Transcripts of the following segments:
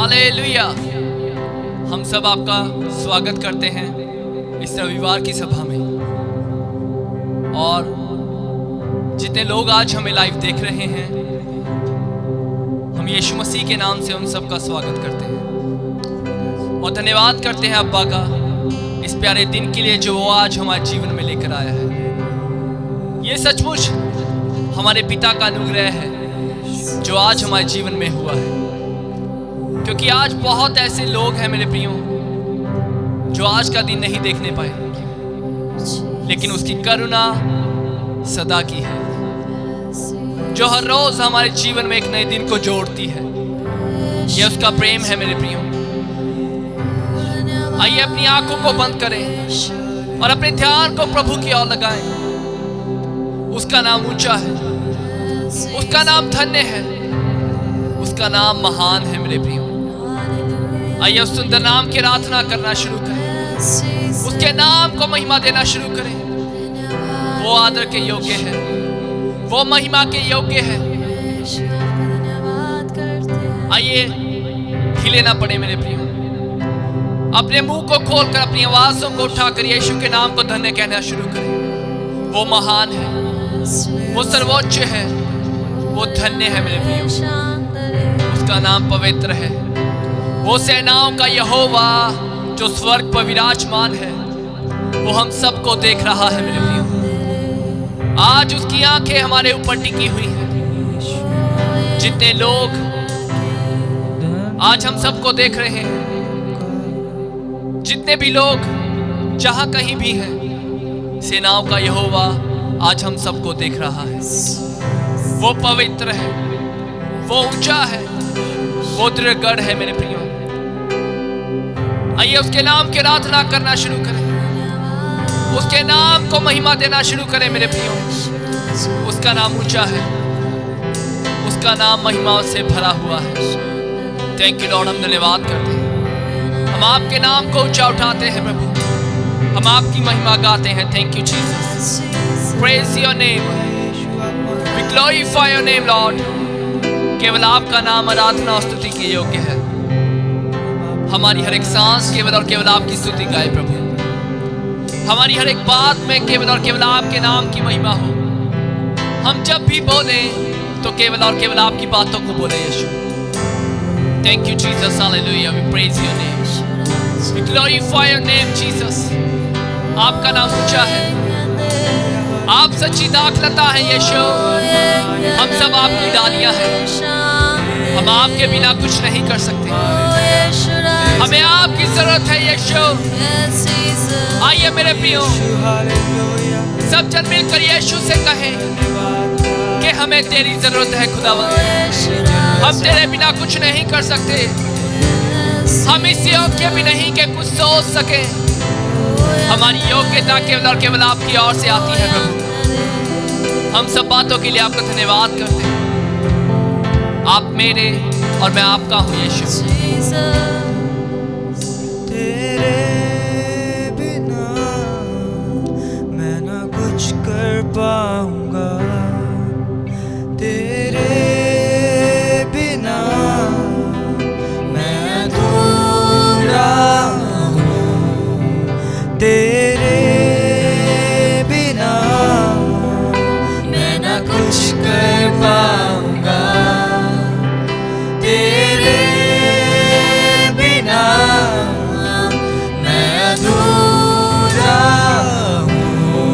Hallelujah. हम सब आपका स्वागत करते हैं इस रविवार की सभा में, और जितने लोग आज हमें लाइव देख रहे हैं, हम यीशु मसीह के नाम से उन सब का स्वागत करते हैं और धन्यवाद करते हैं अब्बा का इस प्यारे दिन के लिए जो वो आज हमारे जीवन में लेकर आया है। ये सचमुच हमारे पिता का अनुग्रह है जो आज हमारे जीवन में हुआ है, क्योंकि आज बहुत ऐसे लोग हैं मेरे प्रियो जो आज का दिन नहीं देखने पाए, लेकिन उसकी करुणा सदा की है जो हर रोज हमारे जीवन में एक नए दिन को जोड़ती है। यह उसका प्रेम है मेरे प्रियो। आइए अपनी आंखों को बंद करें और अपने ध्यान को प्रभु की ओर लगाएं। उसका नाम ऊंचा है, उसका नाम धन्य है, उसका नाम महान है मेरे प्रियो। आइए उस सुंदर नाम की आराधना करना शुरू करें, उसके नाम को महिमा देना शुरू करें। वो आदर के योग्य है, वो महिमा के योग्य है। आइए हिले ना पड़े मेरे प्रियो, अपने मुंह को खोलकर अपनी आवाजों को उठाकर यीशु के नाम को धन्य कहना शुरू करें। वो महान है, वो सर्वोच्च है, वो धन्य है मेरे प्रियो। उसका नाम पवित्र है। वो सेनाओं का यहोवा जो स्वर्ग पर विराजमान है, वो हम सबको देख रहा है मेरे प्रियो। आज उसकी आंखें हमारे ऊपर टिकी हुई हैं। जितने लोग आज हम सबको देख रहे हैं, जितने भी लोग जहां कहीं भी हैं, सेनाओं का यहोवा आज हम सबको देख रहा है। वो पवित्र है, वो ऊंचा है, वो दृढ़ है मेरे प्रियो। आइए उसके नाम की आराधना करना शुरू करें, उसके नाम को महिमा देना शुरू करें मेरे प्रियो। उसका नाम ऊंचा है, उसका नाम महिमा से भरा हुआ है। थैंक यू लॉर्ड, हम धन्यवाद करते हैं, हम आपके नाम को ऊंचा उठाते हैं प्रभु, हम आपकी महिमा गाते हैं। Thank you Jesus, praise your name, we glorify your name Lord. केवल आपका नाम आराधना और स्तुति के योग्य है। हमारी हर एक सांस केवल और केवल आपकी स्तुति गाए प्रभु। हमारी हर एक बात में केवल और केवल आपके नाम की महिमा हो। हम जब भी बोले तो केवल और केवल आपकी बातों को बोले Yeshu. Thank you Jesus, hallelujah, we praise your name, we glorify your name Jesus. आपका नाम ऊंचा है, आप सच्ची दाखलता है यीशु। हम सब आपकी डालियां हैं, हम आपके बिना कुछ नहीं कर सकते। हमें आपकी जरूरत है यीशु। आइए मेरे प्रियो, सब जन मिलकर यीशु से कहें कि हमें तेरी जरूरत है खुदावंद। हम तेरे बिना कुछ नहीं कर सकते, हम इस योग्य भी नहीं कि कुछ सोच सके। हमारी योग्यता केवल और केवल आपकी ओर से आती है प्रभु। हम सब बातों के लिए आपका धन्यवाद करते हैं। आप मेरे और मैं आपका हूँ यीशु। तेरे बिना मैं ना कुछ कर पाऊंगा, तेरे बिना मैं अधूरा हूँ, तेरे बिना मैं ना कुछ कर पाऊंगा, तेरे बिना मैं अधूरा हूँ।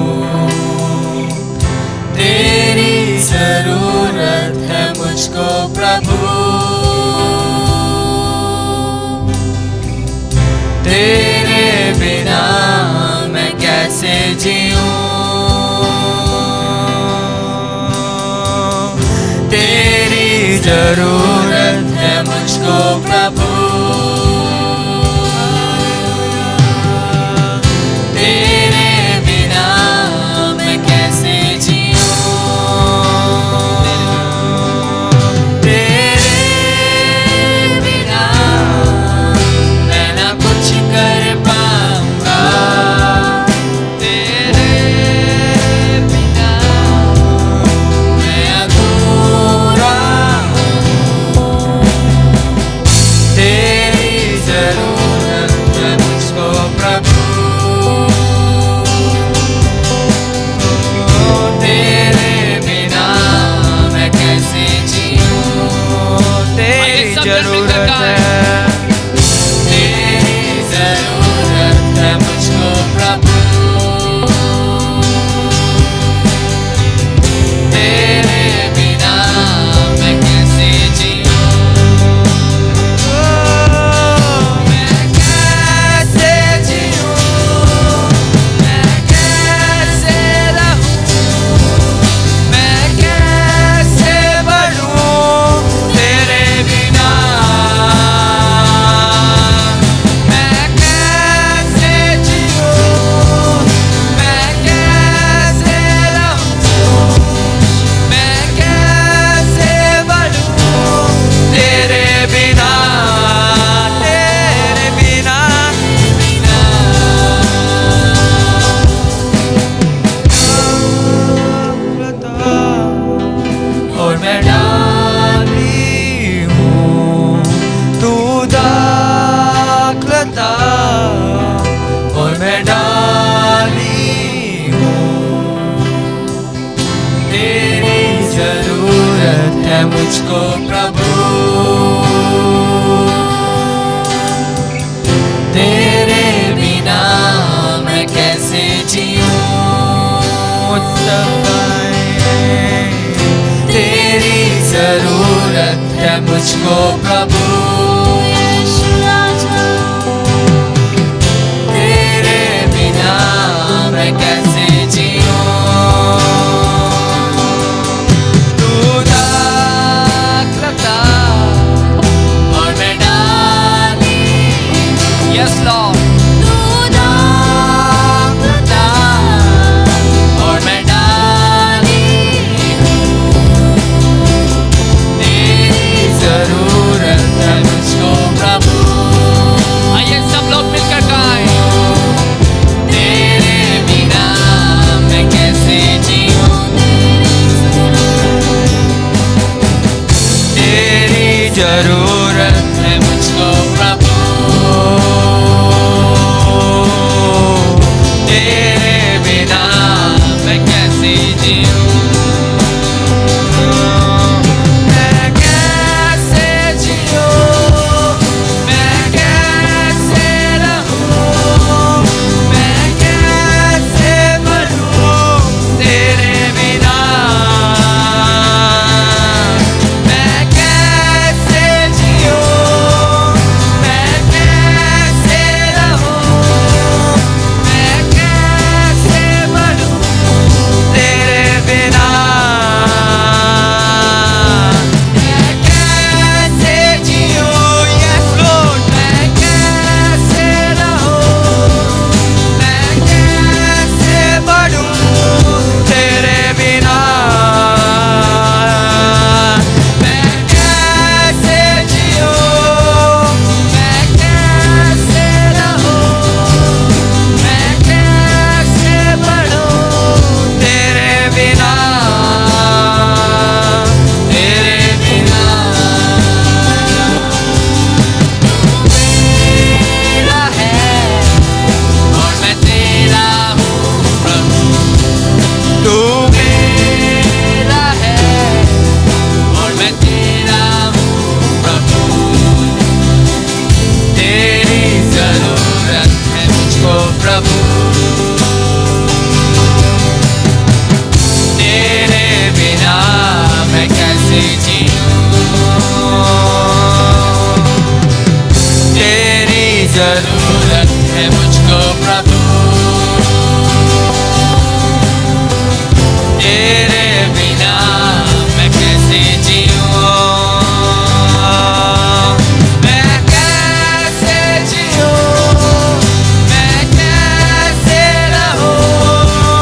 तेरी जरूरत है मुझको प्रभु, तेरे बिना मैं कैसे जीऊँ, तेरी जरूरत है मुझको प्रभु, तेरे बिना मैं कैसे जीऊँ, तेरे बिना मैं ना कुछ कर पाऊंगा, तेरे बिना मैं अधूरा हूँ। सब गाएं। तेरी जरूरत है मुझको प्रभु, तेरे बिना मैं कैसे जीऊं। तू दाखलता और मैं डाली। Yes, Lord. तू दाखलता और मैं डाली हूँ। तेरी जरूरत है मुझको प्रभु। आइए सब लोग मिलकर गाएं। तेरे बिना मैं कैसे जीऊं। तेरी जरूरत है मुझको प्रभु, तेरे बिना मैं कैसे जीऊं। मैं कैसे जीऊं, मैं कैसे रहूं, मैं कैसे बढ़ूं तेरे बिना। मैं कैसे जीऊं, मैं कैसे रहूं, मैं कैसे बढ़ूं तेरे बिना। मैं कैसे जीऊं, yes Lord, मैं कैसे रहूं, मैं कैसे बढ़ूं तेरे बिना। मैं कैसे जीऊं, मैं कैसे रहूं, मैं कैसे बढ़ूं तेरे बिना, तेरे बिना। मेरा है और मैं तेरा हूँ प्रभु। तू मेरा है और मैं तेरा हूँ प्रभु। तेरी जरूरत है मुझको प्रभु, तेरे बिना मैं कैसे जीऊं। तेरी जरूरत है मुझको प्रभु, तेरे बिना मैं कैसे जीऊं। मैं कैसे जीऊं, मैं कैसे रहूं,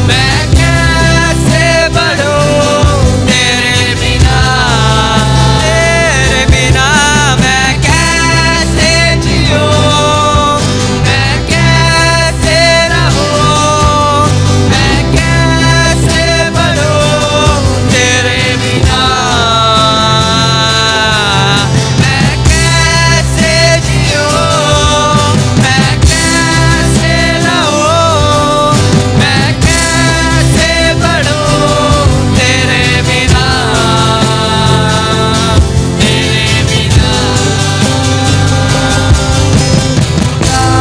मैं कैसे बढ़ूं तेरे बिना। तेरे बिना मैं कैसे जीऊं, मैं कैसे रहूं, मैं कैसे बढ़ूं तेरे बिना। मैं कैसे जीऊं, मैं कैसे रहूं, मैं कैसे बढ़ूं तेरे बिना, तेरे बिना।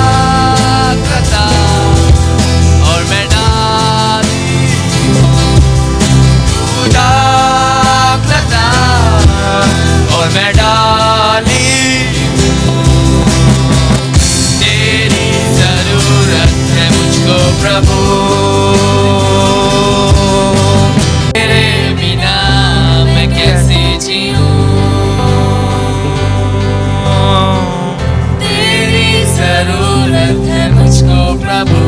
दाखलता और मैं डाली हूँ। तू दाखलता और मैं डाली हूँ। तेरी जरूरत है मुझको प्रभु, तेरे बिना मैं कैसे जीऊं। तेरी जरूरत है मुझको प्रभु,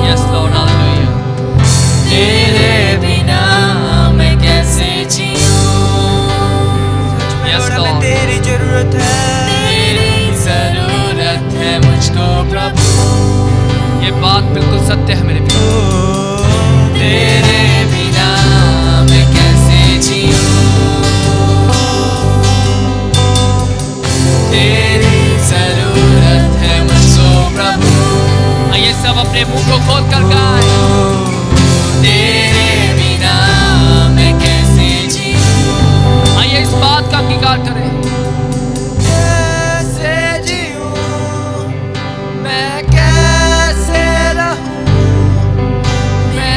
Yes, Lord. Hallelujah. तेरे बिना मैं कैसे जीऊं। Yes, Lord. तेरी जरूरत है, तेरी जरूरत है मुझको प्रभु। ये बात बिल्कुल सत्य है मेरे प्रिय। तेरे बिना मैं कैसे जीऊं। तेरी जरूरत है मुझको प्रभु। आइए सब अपने मुंह को खोल कर गाएं। तेरे बिना मैं कैसे जीऊं। आइए इस बात का अंगीकार करें। कैसे जीऊं, मैं कैसे रहूं, मैं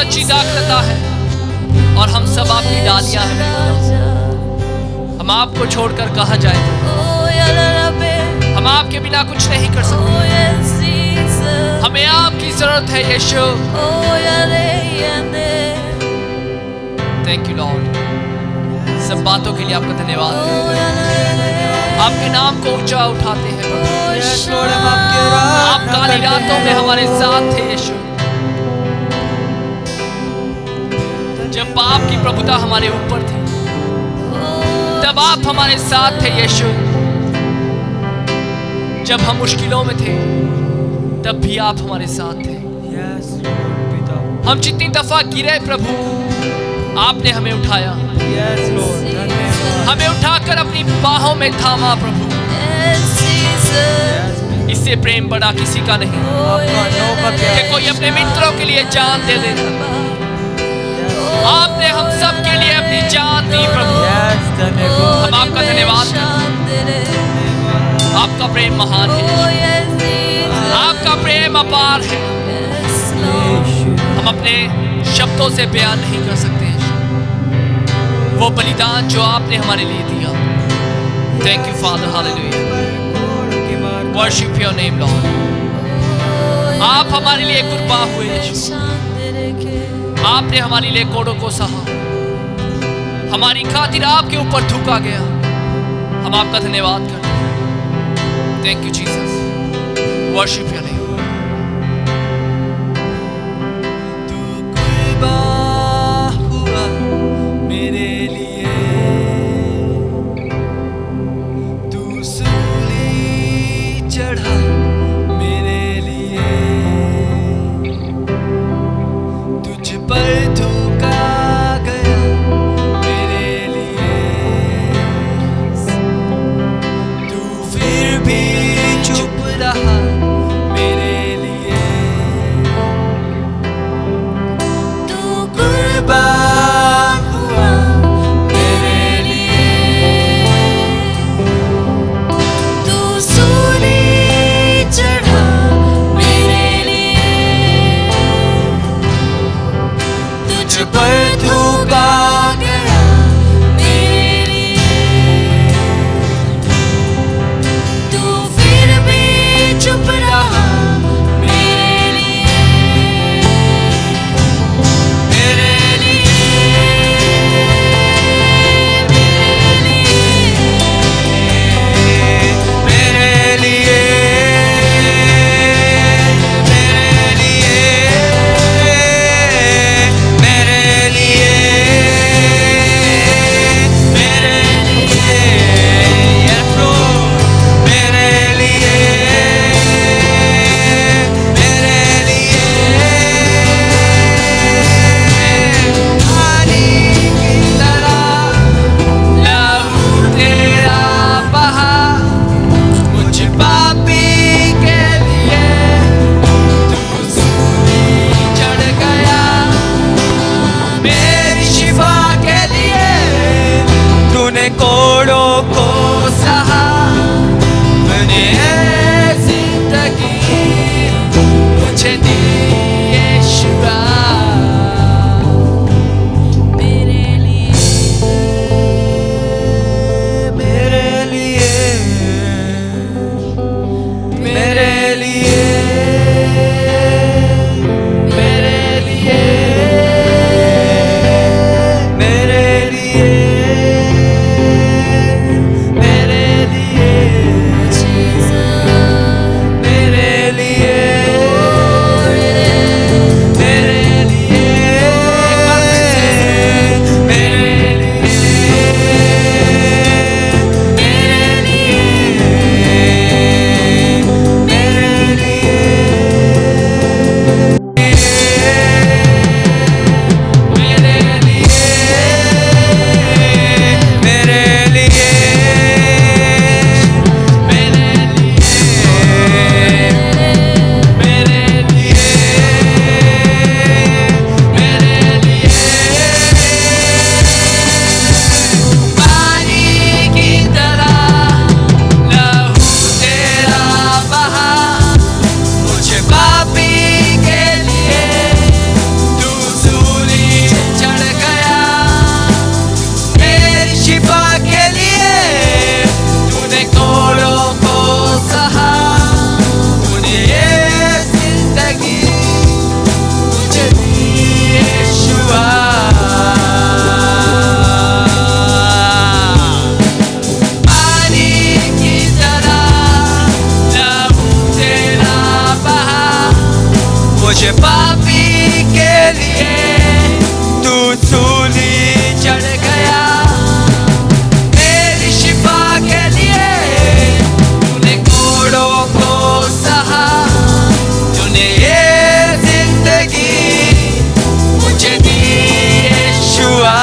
सच्ची दाखलता है और हम सब आपकी डालियां हैं मेरे खुदा। हम आपको छोड़कर कहाँ जाए, हम आपके बिना कुछ नहीं कर सकते। हमें आपकी जरूरत है यीशु। Thank you Lord. सब बातों के लिए आपका धन्यवाद देते हैं। आपके नाम को ऊंचा उठाते हैं प्रभु। आप काली रातों में हमारे साथ थे यीशु, जब पाप की प्रभुता हमारे ऊपर थी तब आप हमारे साथ थे यीशु। जब हम मुश्किलों में थे तब भी आप हमारे साथ थे। हम जितनी दफा गिरे प्रभु, आपने हमें उठाया। हमें उठाकर अपनी बाहों में थामा प्रभु। इससे प्रेम बड़ा किसी का नहीं कि कोई अपने मित्रों के लिए जान दे दे। आपने हम सब के लिए अपनी जान दी प्रभु। हम आपका धन्यवाद करते हैं। आपका प्रेम महान है, आपका प्रेम अपार है। हम अपने शब्दों से बयान नहीं कर सकते वो बलिदान जो आपने हमारे लिए दिया। Thank you father, hallelujah. Worship your name Lord. आप हमारे लिए कुर्बा हुए यीशु। आपने हमारे लिए कोड़ों को सहा, हमारी खातिर आपके ऊपर थूका गया। हम आपका धन्यवाद करते हैं। Thank you Jesus. Worship your name. तू कुर्बा हुआ मेरे लिए, तू सूली चढ़ा मेरे लिए, तुझ पर थूका गया मेरे लिए। तू फिर भी चुप रहा मेरे पापी के लिए तू सूली चढ़ गया, मेरी शिफा के लिए तूने कोड़ों को सहा, तूने ये जिंदगी मुझे दी यीशुआ।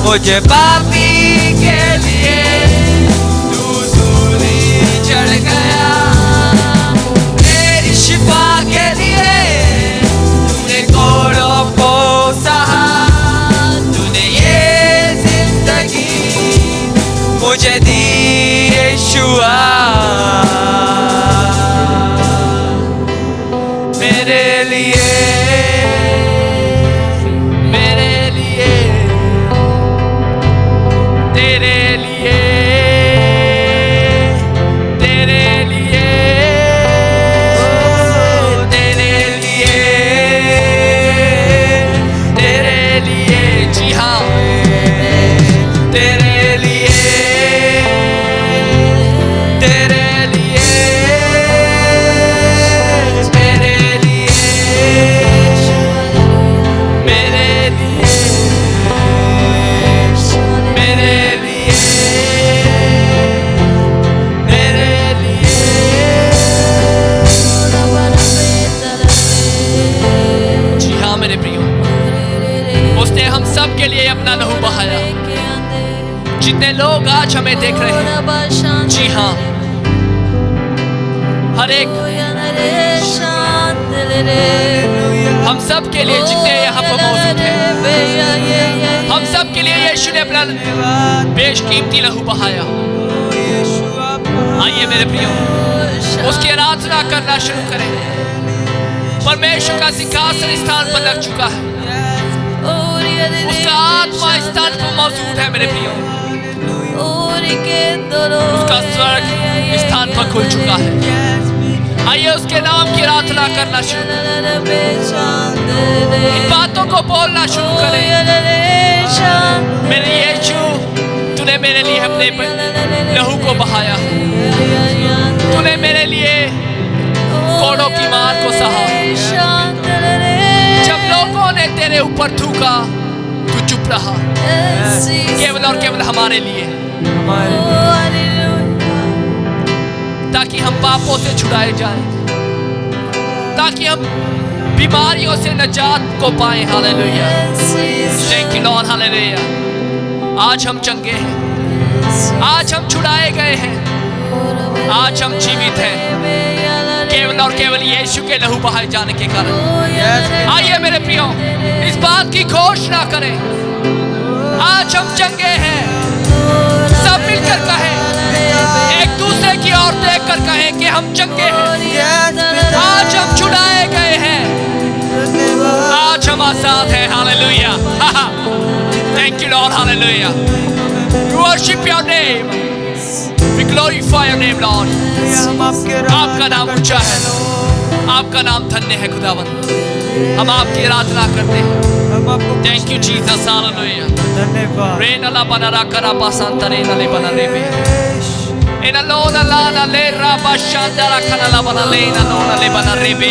मुझे पापी के लिए तू सूली चढ़ गया, मेरी शिफा के लिए तूने कोड़ों को सहा, तूने ये जिंदगी मुझे दी यीशुआ। मेरे लिए जितने लोग आज हमें देख रहे हैं, जी हाँ, हर एक हम सब के लिए जितने यहाँ पर मौजूद हैं, हम सब के लिए यीशु ने अपना बेशकीमती लहू बहाया। आइए मेरे प्रियो, उसकी आराधना करना शुरू करें। परमेश्वर का सिंहासन स्थान पर लग चुका है, उसका आत्मा स्थान पर मौजूद है मेरे प्रियो, उसका स्वर्ग स्थान पर खुल चुका है। आइए उसके नाम की आराधना करना शुरू करें, इन बातों को बोलना शुरू करें। मेरे यीशु, तूने मेरे लिए अपने लहू को बहाया, तूने मेरे लिए कोड़ों की मार को सहा। जब लोगों ने तेरे ऊपर थूका, तू चुप रहा, केवल और केवल हमारे लिए, ताकि हम पापों से छुड़ाए जाएं, ताकि हम बीमारियों से निजात को पाएं। Hallelujah, thank you Lord, hallelujah. आज हम चंगे हैं, आज हम छुड़ाए गए हैं, आज हम जीवित हैं, केवल और केवल यीशु के लहू बहाए जाने के कारण। आइए मेरे प्रियो, इस बात की घोषणा करें, आज हम चंगे हैं। सब मिलकर कहें, एक दूसरे की ओर देखकर कहें कि हम चंगे हैं, आज हम छुड़ाए गए हैं, आज हम आजाद हैं। Hallelujah, thank you Lord, hallelujah. We worship your name, we glorify your name Lord। आपका नाम ऊंचा है, आपका नाम धन्य है खुदावन, हम आपकी आराधना करते हैं। Thank you Jesus, hallelujah. रेना ला बना राकरा पासंता रेना ले बना रेबे एना लोना लाना ले राबा शांदारा खाना ला बना ले ना लोना ले बना रेबे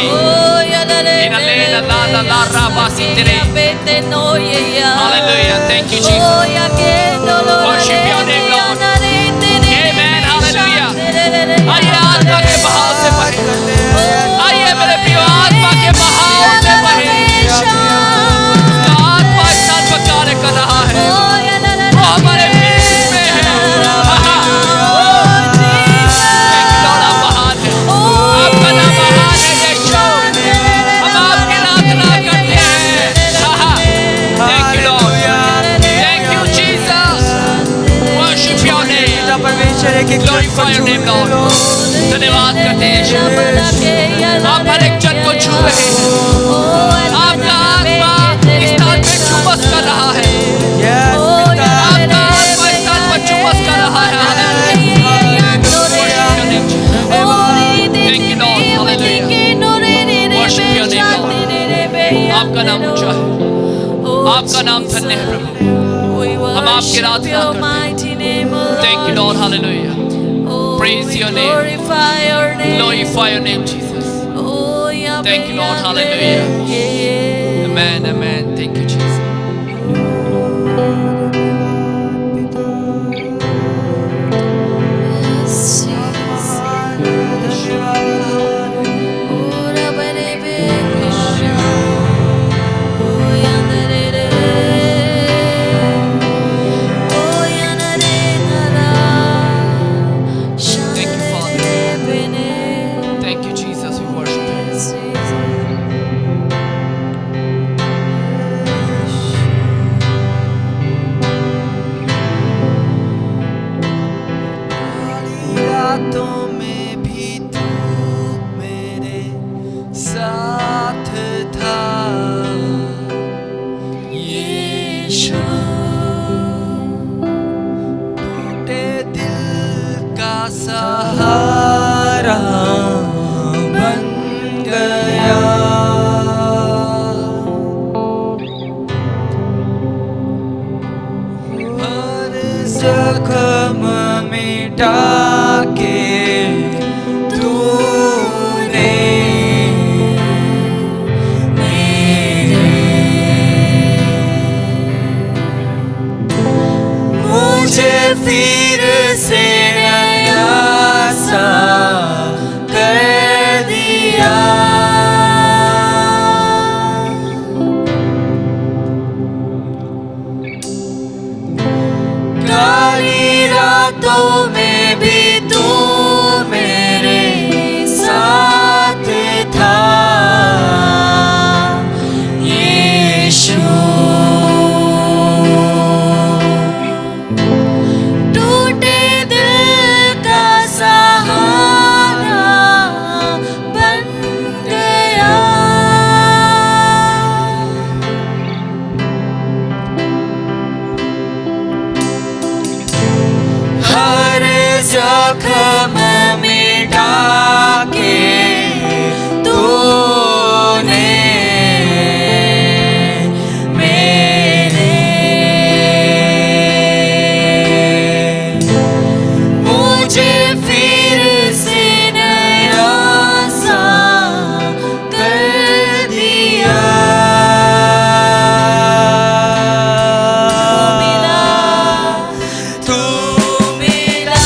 एना लेना लाना ला राबा सिंदरे। Hallelujah, thank you Jesus, worship your name Lord, amen, hallelujah. आइए आत्मा के बहाव से बहे, आइए मेरे प्रियो आत्मा के बहाव से बहे। उसका आत्मा स्थान पर कार्य कर रहा है, वो हमारे बीच में है। थैंक यू लॉर्ड, आप महान हैं, आपका नाम महान है यीशु, हम आपकी आराधना करते हैं। Thank you Lord, thank you Jesus, worship your name, glorify your name Lord. धन्यवाद करते हैं यीशु, आप हर एक जन को छू रहे हैं, आपका आत्मा इस स्थान पे चुम्बस कर रहा है, आपका आत्मा इस स्थान पर चुम्बस कर रहा है। Thank you Lord, hallelujah, worship your name Lord. आपका नाम ऊंचा है, आपका नाम धन्य है प्रभु, हम आपकी आराधना करते हैं। Thank you Lord, hallelujah, praise your name, glorify your name Jesus। Thank you Lord, hallelujah, amen, amen, thank you Jesus। फिर से नया सा कर दिया, काली आफतों में भी तू मेरे साथ था यीशु। टूटे दिल का सहारा बन गया। हर जख्म मिटा के तूने मेरे मुझे फिर से नया सा कर दिया। तू मिला,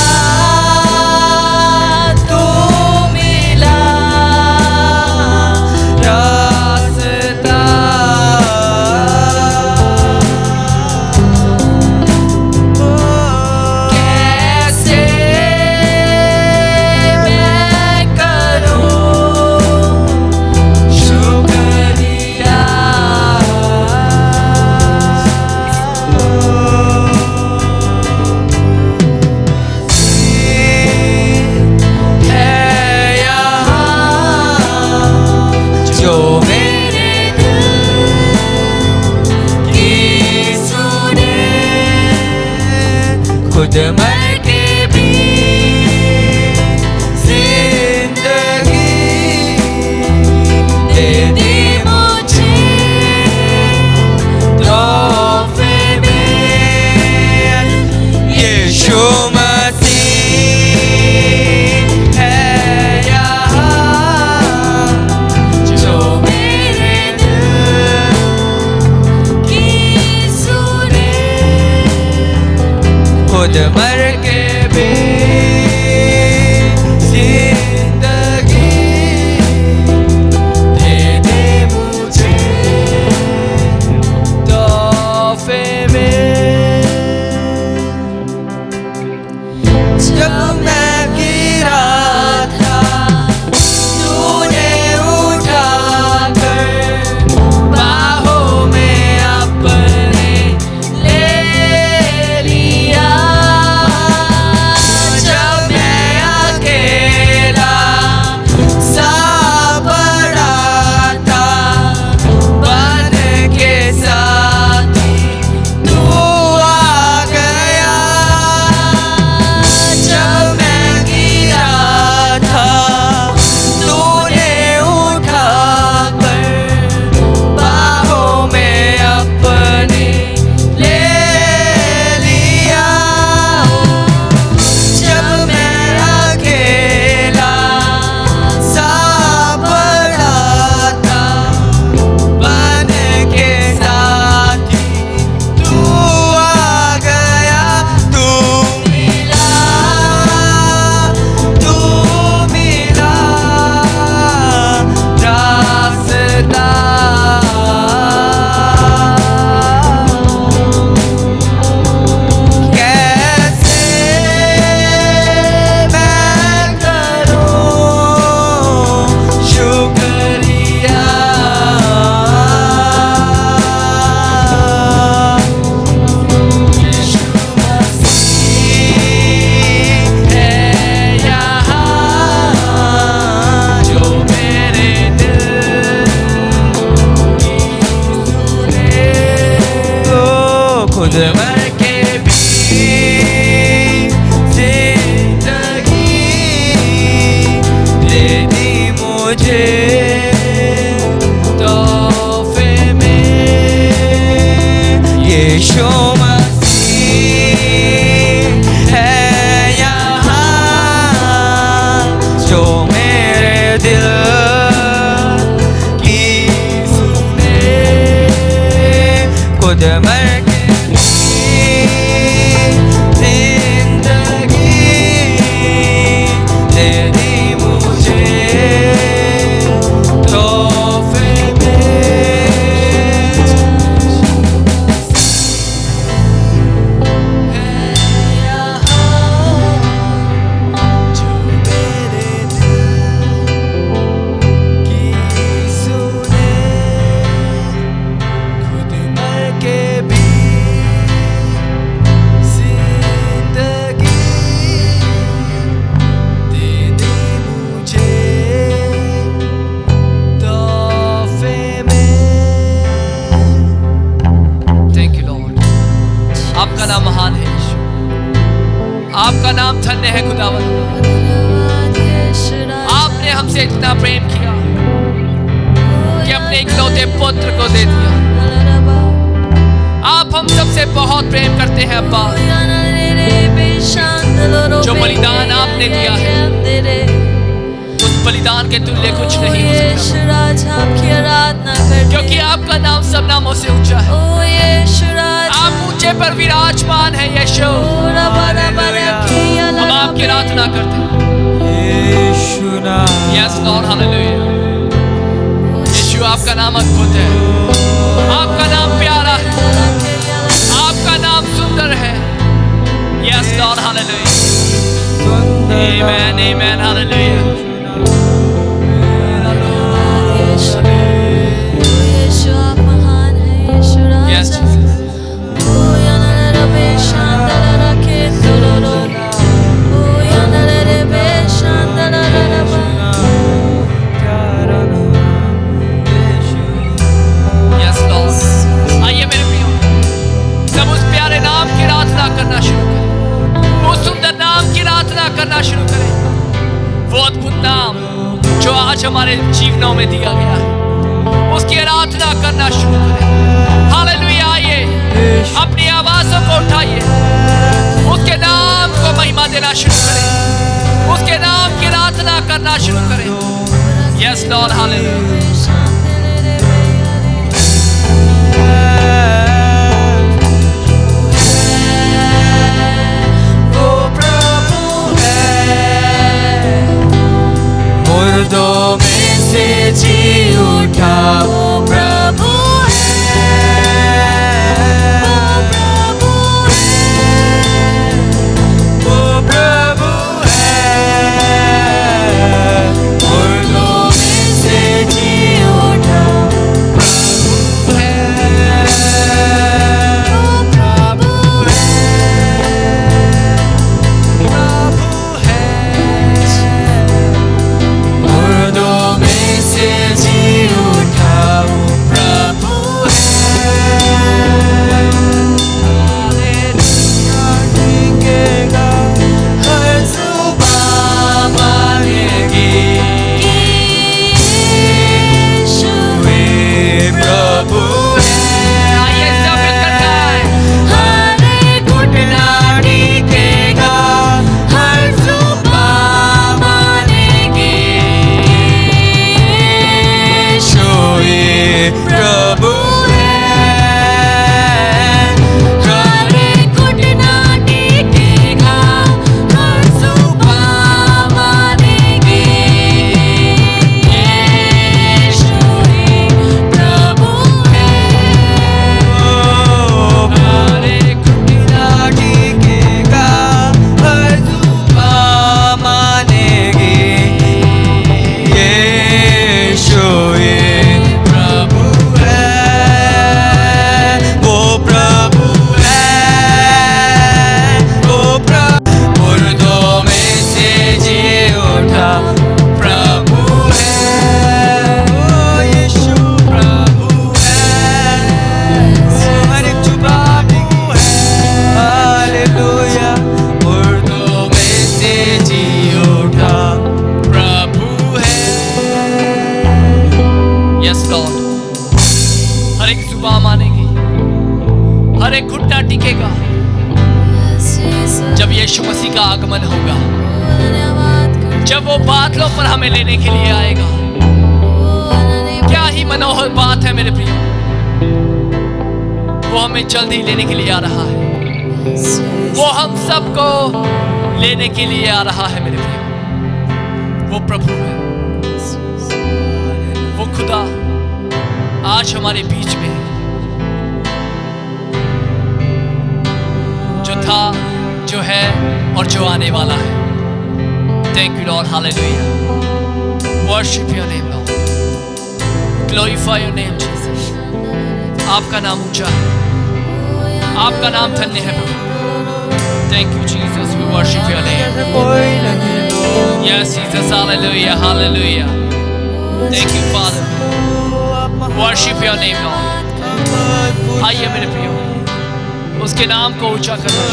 तू मिला रास्ता। कैसे मैं करूं शुक्रिया। है यहाँ जो मेरे दिल की सुने। खुद मर के भी जिंदगी दे दी मुझे तोहफे में। यीशु मसीह है यहाँ जो मेरे दिल की सुने। खुद मर के भी जिंदगी दे दे मुझे तोहफे में। जब मैं गिरा था तूने उठा कर बाहों में अपने ले लिया। जब मैं अकेला सा पड़ा था बन के साथी तू आ गया। जब मैं गिरा था तूने उठा कर बाहों में अपने ले लिया। जब मैं अकेला सा पड़ा था बन के साथी तू आ गया। तू मिला, तू मिला रास्ता। कैसे मैं करूं शुक्रिया। यीशु मसीह है यहाँ जो मेरे दिल की सुने। खुद मर के भी जिंदगी दे दी मुझे तोहफे में। यीशु मसीह है यहाँ जो मेरे दिल की सुने। खुद मर के जिंदगी दे दी मुझे तोहफे में। आपका नाम धन्य है खुदावन। आपने हमसे इतना प्रेम किया कि अपने इकलौते पुत्र को दे दिया। आप हम सबसे बहुत प्रेम करते हैं अब्बा। जो बलिदान आपने दिया है उस बलिदान के तुल्य कुछ नहीं हो सकता, क्योंकि आपका नाम सब नामों से ऊंचा है। आप ऊंचे पर विराजमान है यीशु। हम आपकी आराधना करते हैं। Yes Lord hallelujah. यीशु आपका नाम अद्भुत है, आपका नाम प्यारा है, आपका नाम सुंदर है। Yes Lord hallelujah. Amen amen hallelujah. Yes, Jesus. Yes, Lord. आइए मेरे प्रियो, सब उस प्यारे नाम की आराधना करना शुरू करें, उस सुंदर नाम की आराधना करना शुरू करें। वो अद्भुत नाम जो आज हमारे जीवनों में दिया गया है, उसकी आराधना करना शुरू करें। हालेलुया। आइए अपनी आवाज़ों को उठाइए, उसके नाम को महिमा देना शुरू करें, उसके नाम की आराधना करना शुरू करें। Yes Lord hallelujah. मुर्दों में से जी उठा वो प्रभु है, वो प्रभु है। मुर्दों में से जी उठा प्रभु है, प्रभु है, प्रभु है। मुर्दों में से जी उठा वो प्रभु है। हालेलुया टिकेगा, हर जुबान मानेगी यीशु ही प्रभु है। आइए सब मिलकर गाएं। हर घुटना टिकेगा, हर जुबान मानेगी यीशु ही प्रभु है। हर घुटना टिकेगा, हर जुबान मानेगी यीशु ही प्रभु है। हर घुटना टिकेगा, हर जुबान मानेगी यीशु ही प्रभु है, वो प्रभु है, वो प्रभु। मुर्दों में से जी उठा प्रभु है, वो यीशु प्रभु है, वो हर एक जुबान है। हालेलुया। मुर्दों में से जी उठा प्रभु है। Yes Lord. हर एक जुबान मानेगी, हर एक घुटना टिकेगा जब यीशु मसीह का आगमन होगा, जब वो बादलों पर हमें लेने के लिए आएगा। क्या ही मनोहर बात है मेरे प्रिय, वो हमें जल्दी लेने के लिए आ रहा है। वो हम सबको लेने के लिए आ रहा है मेरे प्रिय। वो प्रभु है, वो खुदा आज हमारे बीच में है, जो था, जो है और जो आने वाला है। Thank you Lord, hallelujah. Worship your name Lord. Glorify your name Jesus. आपका नाम ऊंचा है, आपका नाम धन्य है प्रभु। Thank you Jesus, we worship your name. Yes Jesus, hallelujah, hallelujah. Thank you Father. Worship your name Lord. आइए मेरे प्रियो, उसके नाम को ऊंचा करना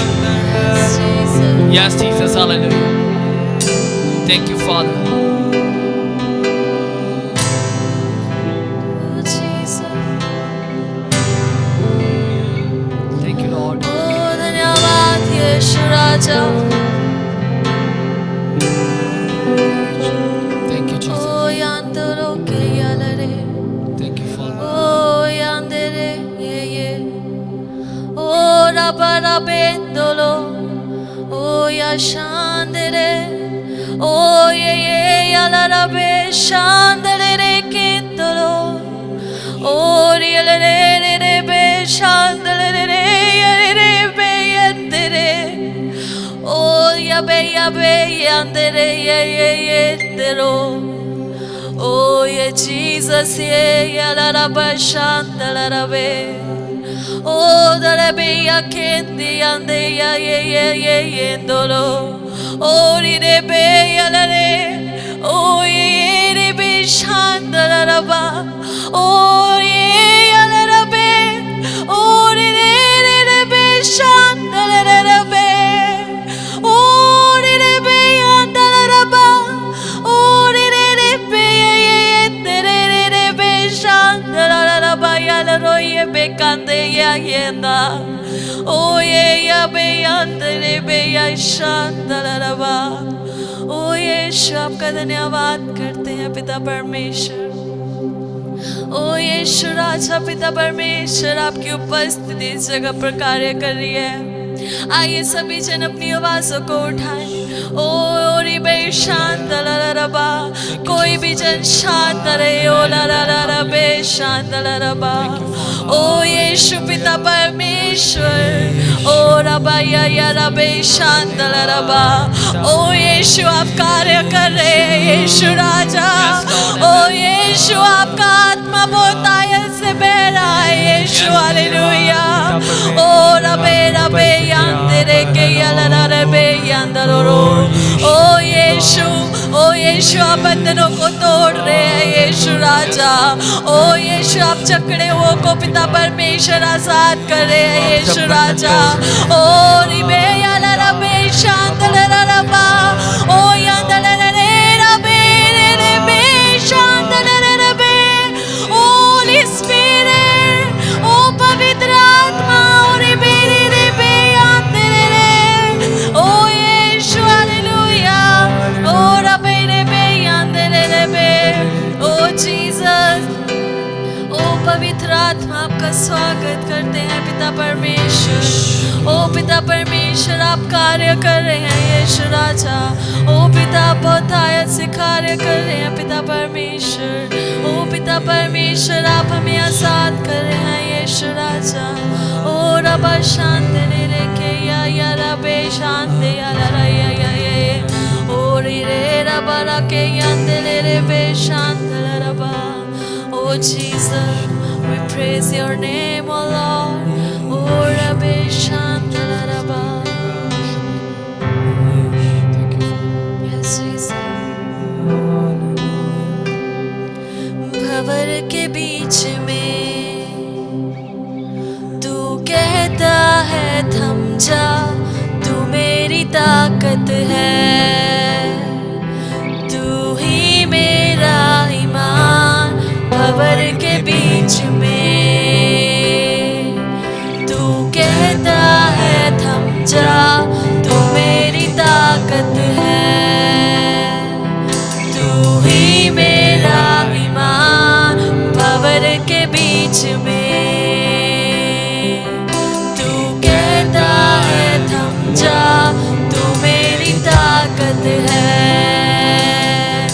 शुरू करें। Yes, Jesus, hallelujah. Thank you, Father. Thank you, Lord. धन्यवाद यीशु राजा। Thank you, Jesus. ओ यांतरो के यालरे, Thank you, Father. ओ यांदरे ये, ओ रबा रबेंदोलो, ओ या शांदरे, ओ ये यालरा बे शांदरे केंदोलो, ओ रियलरे बे शांदरे ये बे यंदरे, ओ या बे यंदरे ये तेरो, ओ ये Jesus ये la la ba shanda la la be, o da la be ya kendi ande ya ye ndolo, o ri de be ya la re, o ye re be shanda la la ba, o ye ya la la be, o ri re be shanda la la be, o ri re be yanda la la ba, o ri re be ye be kande ya yenda, o ye ya be yandere be ya shanda la la ba, o यीशु आपका धन्यवाद करते हैं पिता परमेश्वर। ओ यीशु राजा पिता परमेश्वर आपकी उपस्थिति इस जगह पर कार्य कर रही है। आइए सभी जन अपनी आवाजों को उठाएं। ओ री बे शांत ला ला ला बा, कोई भी जन शांत रहे, ओ ला ला ला ला बे शांत ला ला बा। ओ यीशु पिता परमेश्वर, ओ रबा या रबे शांत ला ला बा। ओ यीशु आप कार्य कर रहे हैं यीशु राजा। ओ यीशु आपका आत्मा बहुत आयल से बह रहा है यीशु, हालेलुया। ओ रबे रबे यांदरे के यला रबे यांदरो, ओ यीशु आप बंधनों को तोड़ रहे हैं यीशु राजा। ओ यीशु आप जकड़े हुओं को पिता परमेश्वर आजाद कर रहे हैं यीशु राजा। ओ रिबे यला रबे शांदला रबा, ओ यांदला रबे रबे शांदला रबे, होली स्पिरिट, ओ पवित्र आत्मा, ओ रिबे रबे यांदरे, ओ यीशु हालेलुया। ओ रबे रबे यांदरे रबे, ओ जीसस, ओ पवित्र आत्मा आपका स्वागत करते हैं पिता परमेश्वर। ओ पिता परमेश्वर आप कार्य कर रहे हैं यीशु राजा। ओ पिता बहुत आयत से कार्य कर रहे हैं पिता परमेश्वर। ओ पिता परमेश्वर आप हमें आजाद कर रहे हैं यीशु राजा। ओ रबा शांति रे के या रबे शांति या ये, ओ रे रबा के यंदले रे बे शांति रबा। Oh Jesus, we praise your name, oh Lord. Oh Rabbe Shantala Rabba. Yes, Jesus. भंवर के बीच में तू कहता है थम जा, तू मेरी ताकत है, तू ही मेरा ईमान। भंवर के बीच में तू कहता है थम जा, तू मेरी ताकत है, तू ही मेरा ईमान। भंवर के बीच में तू कहता है थम जा, तू मेरी ताकत है,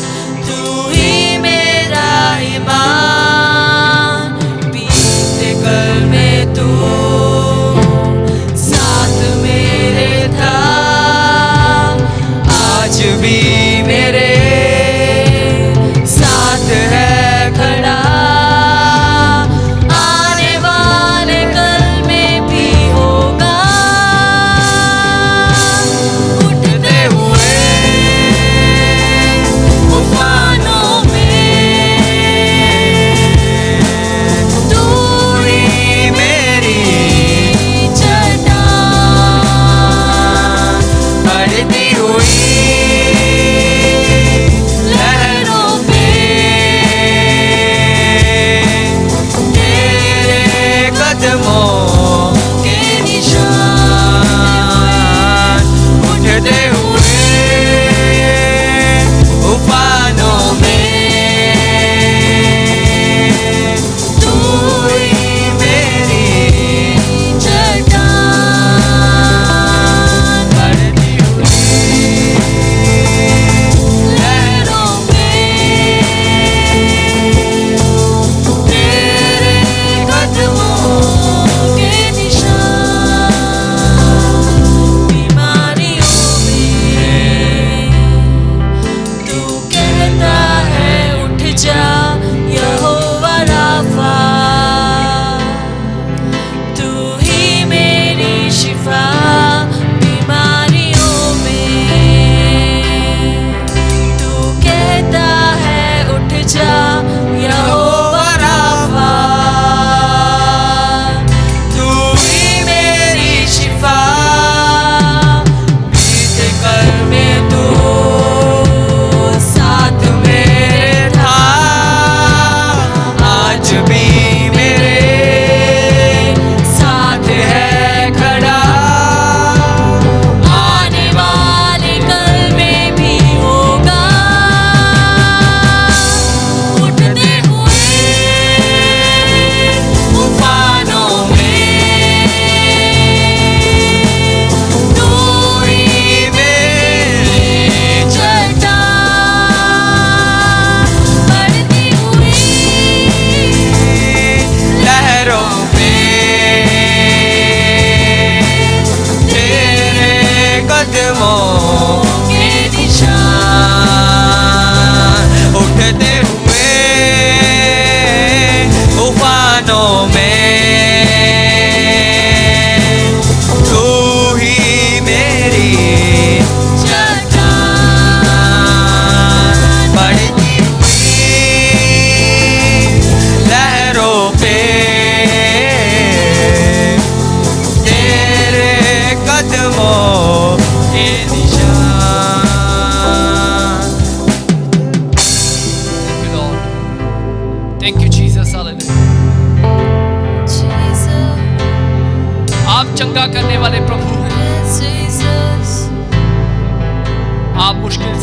तू ही मेरा ईमान। बीते कल में तू साथ मेरे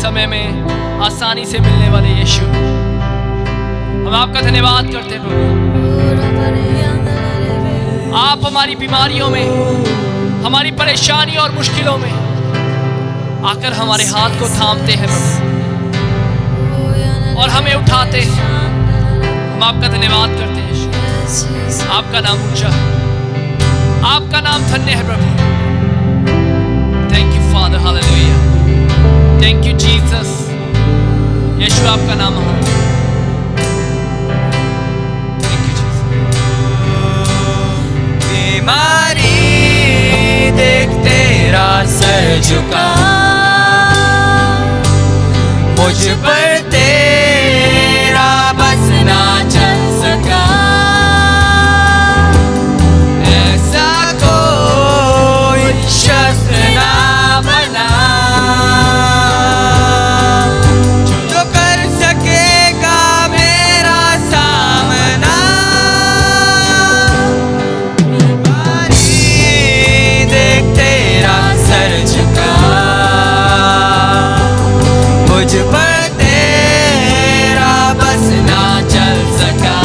समय में आसानी से मिलने वाले यीशु, हम आपका धन्यवाद करते हैं प्रभु। आप हमारी बीमारियों में, हमारी परेशानी और मुश्किलों में आकर हमारे हाथ को थामते हैं प्रभु और हमें उठाते हैं। हम आपका धन्यवाद करते हैं यीशु। आपका नाम ऊंचा है, आपका नाम धन्य है प्रभु। Thank you father, hallelujah. Thank you Jesus. Yeshu आपका नाम है। Thank you Jesus. बीमारी देख तेरा सर झुका, मुझ पर तेरा बस ना चल सका। ऐसा कोई शस्त्र ना बना जो कर सकेगा मेरा सामना। बीमारी देख तेरा सर झुका, मुझ पर तेरा बस ना चल सका।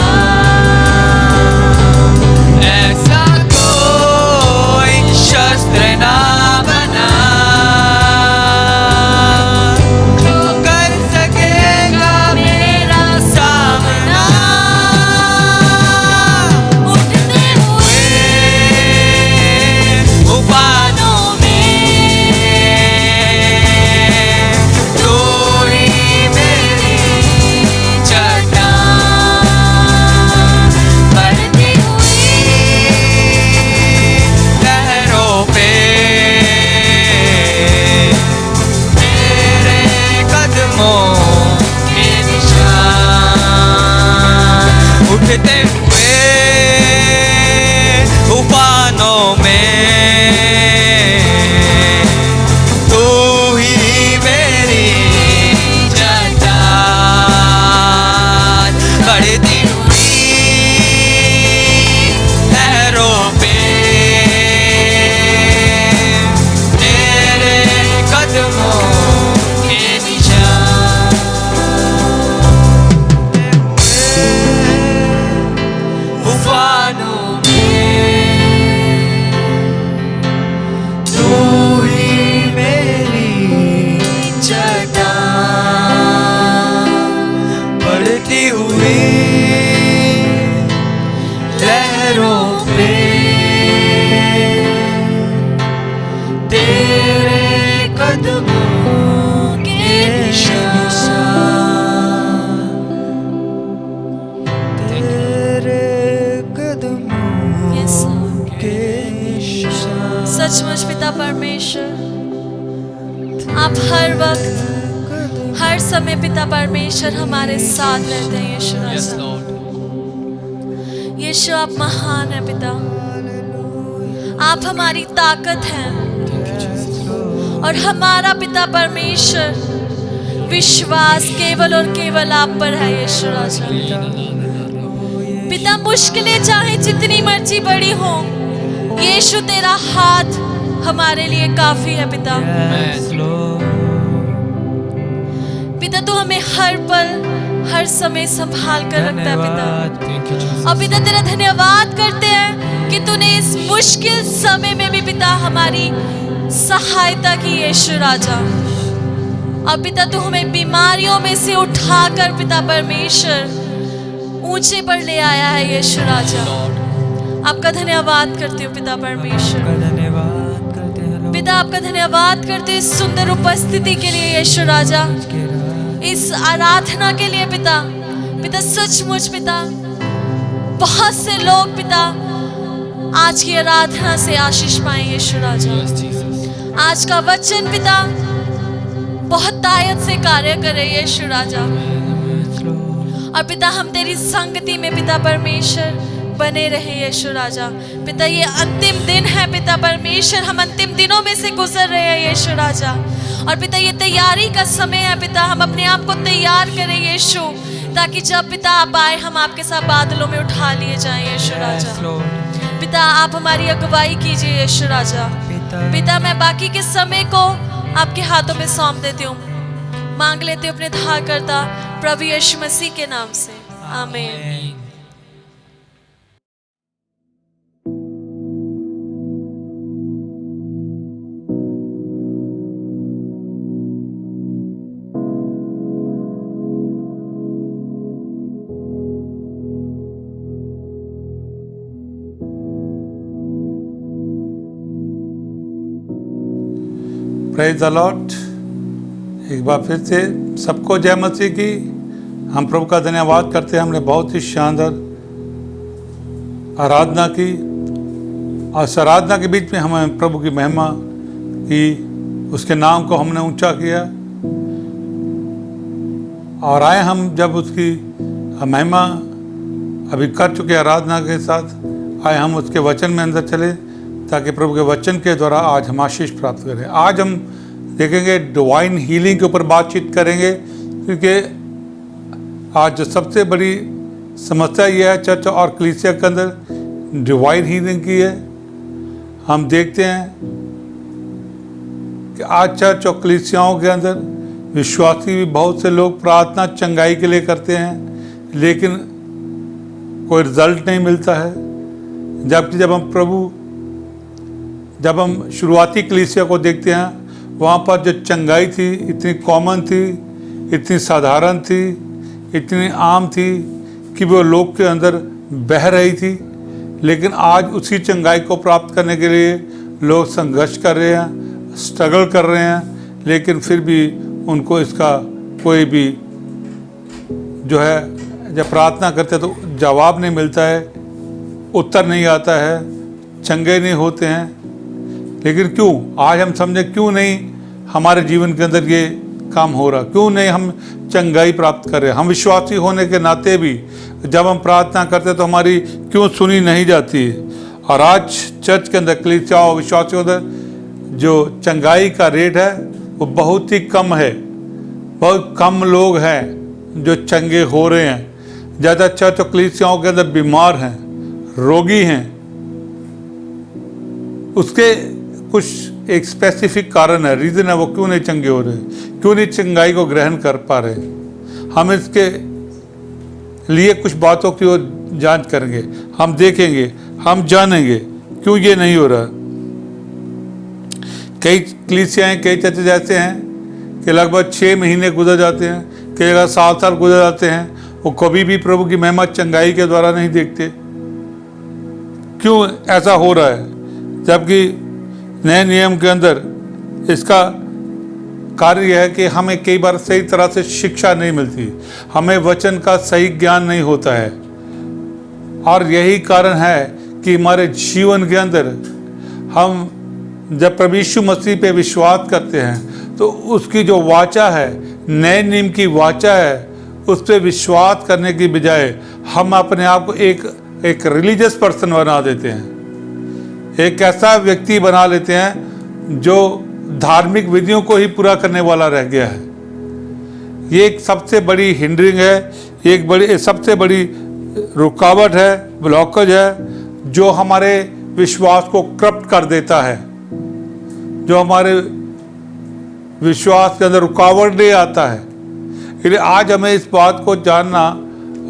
ऐसा कोई शस्त्र ना बना जो कर सकेगा मेरा सामना। उठते हुए उफानों में तू ही मेरी चट्टान, बढ़ती हुई लहरों पे तेरे कदमों के निशान। उठते हुए उफानों में तू ही मेरी चट्टान, बढ़ती हुई लहरों पे तेरे कदमों के निशान। उफानों में तू ही मेरी चट्टान, बढ़ती हुई लहरों पे तेरे कदमों के निशान। तेरे कदमों Yes, के निशान। सचमुच पिता परमेश्वर, आप हर वक्त हर समय पिता परमेश्वर हमारे साथ रहते हैं यीशु यस राजा। लॉर्ड। यीशु आप महान है पिता, आप हमारी ताकत हैं और हमारा पिता परमेश्वर विश्वास केवल और केवल आप पर है यीशु राजा। पिता मुश्किलें चाहे जितनी मर्जी बड़ी हो, यीशु तेरा हाथ हमारे लिए काफी है पिता। पिता तू हमें हर पल हर समय संभाल कर रखता है पिता। Thank you Jesus. और पिता तेरा धन्यवाद करते हैं कि तूने इस मुश्किल समय में भी पिता हमारी सहायता की यीशु राजा। और पिता तू हमें बीमारियों में से उठाकर पिता परमेश्वर ऊंचे पर ले आया है यीशु राजा। आपका धन्यवाद करती हूँ पिता परमेश्वर। धन्यवाद करते हैं पिता आपका धन्यवाद करते हैं इस सुंदर उपस्थिति के लिए यीशु राजा, इस आराधना के लिए पिता। पिता सचमुच पिता बहुत से लोग पिता आज की आराधना से आशीष पाए यीशु राजा। Yes Jesus. आज का वचन पिता बहुत ताकत से कार्य करे यीशु राजा। और पिता हम तेरी संगति में पिता परमेश्वर बने रहे यीशु राजा। पिता ये अंतिम दिन है पिता परमेश्वर, हम अंतिम दिनों में से गुजर रहे हैं यीशु राजा। और पिता ये तैयारी का समय है पिता, हम अपने आप को तैयार करें यीशु, ताकि जब पिता आप आए हम आपके साथ बादलों में उठा लिए जाएं यीशु राजा। पिता आप हमारी अगुवाई कीजिए यीशु राजा। पिता मैं बाकी के समय को आपके हाथों में सौंप देती हूँ। मांग लेते अपने धारकर्ता प्रभु यीशु मसीह के नाम से, आमीन। Praise the Lord. एक बार फिर से सबको जय मसीह की। हम प्रभु का धन्यवाद करते हैं। हमने बहुत ही शानदार आराधना की और इस आराधना के बीच में हमें प्रभु की महिमा की, उसके नाम को हमने ऊंचा किया और आए हम जब उसकी महिमा अभी कर चुके आराधना के साथ आए हम उसके वचन में अंदर चले ताकि प्रभु के वचन के द्वारा आज हम आशीष प्राप्त करें। आज हम देखेंगे डिवाइन हीलिंग के ऊपर बातचीत करेंगे, क्योंकि आज जो सबसे बड़ी समस्या यह है चर्च और कलीसिया के अंदर डिवाइन हीलिंग की है। हम देखते हैं कि आज चर्च और कलीसियाओं के अंदर विश्वासी भी बहुत से लोग प्रार्थना चंगाई के लिए करते हैं, लेकिन कोई रिजल्ट नहीं मिलता है। जबकि जब हम शुरुआती कलीसिया को देखते हैं, वहाँ पर जो चंगाई थी इतनी कॉमन थी, इतनी साधारण थी, इतनी आम थी कि वो लोग के अंदर बह रही थी। लेकिन आज उसी चंगाई को प्राप्त करने के लिए लोग संघर्ष कर रहे हैं, स्ट्रगल कर रहे हैं, लेकिन फिर भी उनको इसका कोई भी जो है जब प्रार्थना करते हैं तो जवाब नहीं मिलता है, उत्तर नहीं आता है, चंगे नहीं होते हैं। लेकिन क्यों? आज हम समझे क्यों नहीं हमारे जीवन के अंदर ये काम हो रहा, क्यों नहीं हम चंगाई प्राप्त कर रहे। हम विश्वासी होने के नाते भी जब हम प्रार्थना करते तो हमारी क्यों सुनी नहीं जाती है। और आज चर्च के अंदर कलीसिया और विश्वासियों के अंदर जो चंगाई का रेट है वो बहुत ही कम है। बहुत कम लोग हैं जो चंगे हो रहे हैं। ज़्यादा चर्च और कलीसियाओं के अंदर बीमार हैं, रोगी हैं। उसके कुछ एक स्पेसिफिक कारण है, रीज़न है वो क्यों नहीं चंगे हो रहे, क्यों नहीं चंगाई को ग्रहण कर पा रहे। हम इसके लिए कुछ बातों की ओर जांच करेंगे, हम देखेंगे, हम जानेंगे क्यों ये नहीं हो रहा। कई कलीसियाएं, कई चर्चेज ऐसे हैं कि लगभग 6 महीने गुजर जाते हैं, कई अगर 7 साल गुजर जाते हैं, वो कभी भी प्रभु की महिमा चंगाई के द्वारा नहीं देखते। क्यों ऐसा हो रहा है? जबकि नए नियम के अंदर इसका कार्य यह है कि हमें कई बार सही तरह से शिक्षा नहीं मिलती, हमें वचन का सही ज्ञान नहीं होता है। और यही कारण है कि हमारे जीवन के अंदर हम जब प्रभु यीशु मसीह पे विश्वास करते हैं तो उसकी जो वाचा है, नए नियम की वाचा है, उस पर विश्वास करने की बजाय हम अपने आप को एक रिलीजियस पर्सन बना देते हैं, एक ऐसा व्यक्ति बना लेते हैं जो धार्मिक विधियों को ही पूरा करने वाला रह गया है। ये एक सबसे बड़ी हिंडरिंग है, एक सबसे बड़ी रुकावट है, ब्लॉकेज है, जो हमारे विश्वास को करप्ट कर देता है, जो हमारे विश्वास के अंदर रुकावट ले आता है। इसलिए आज हमें इस बात को जानना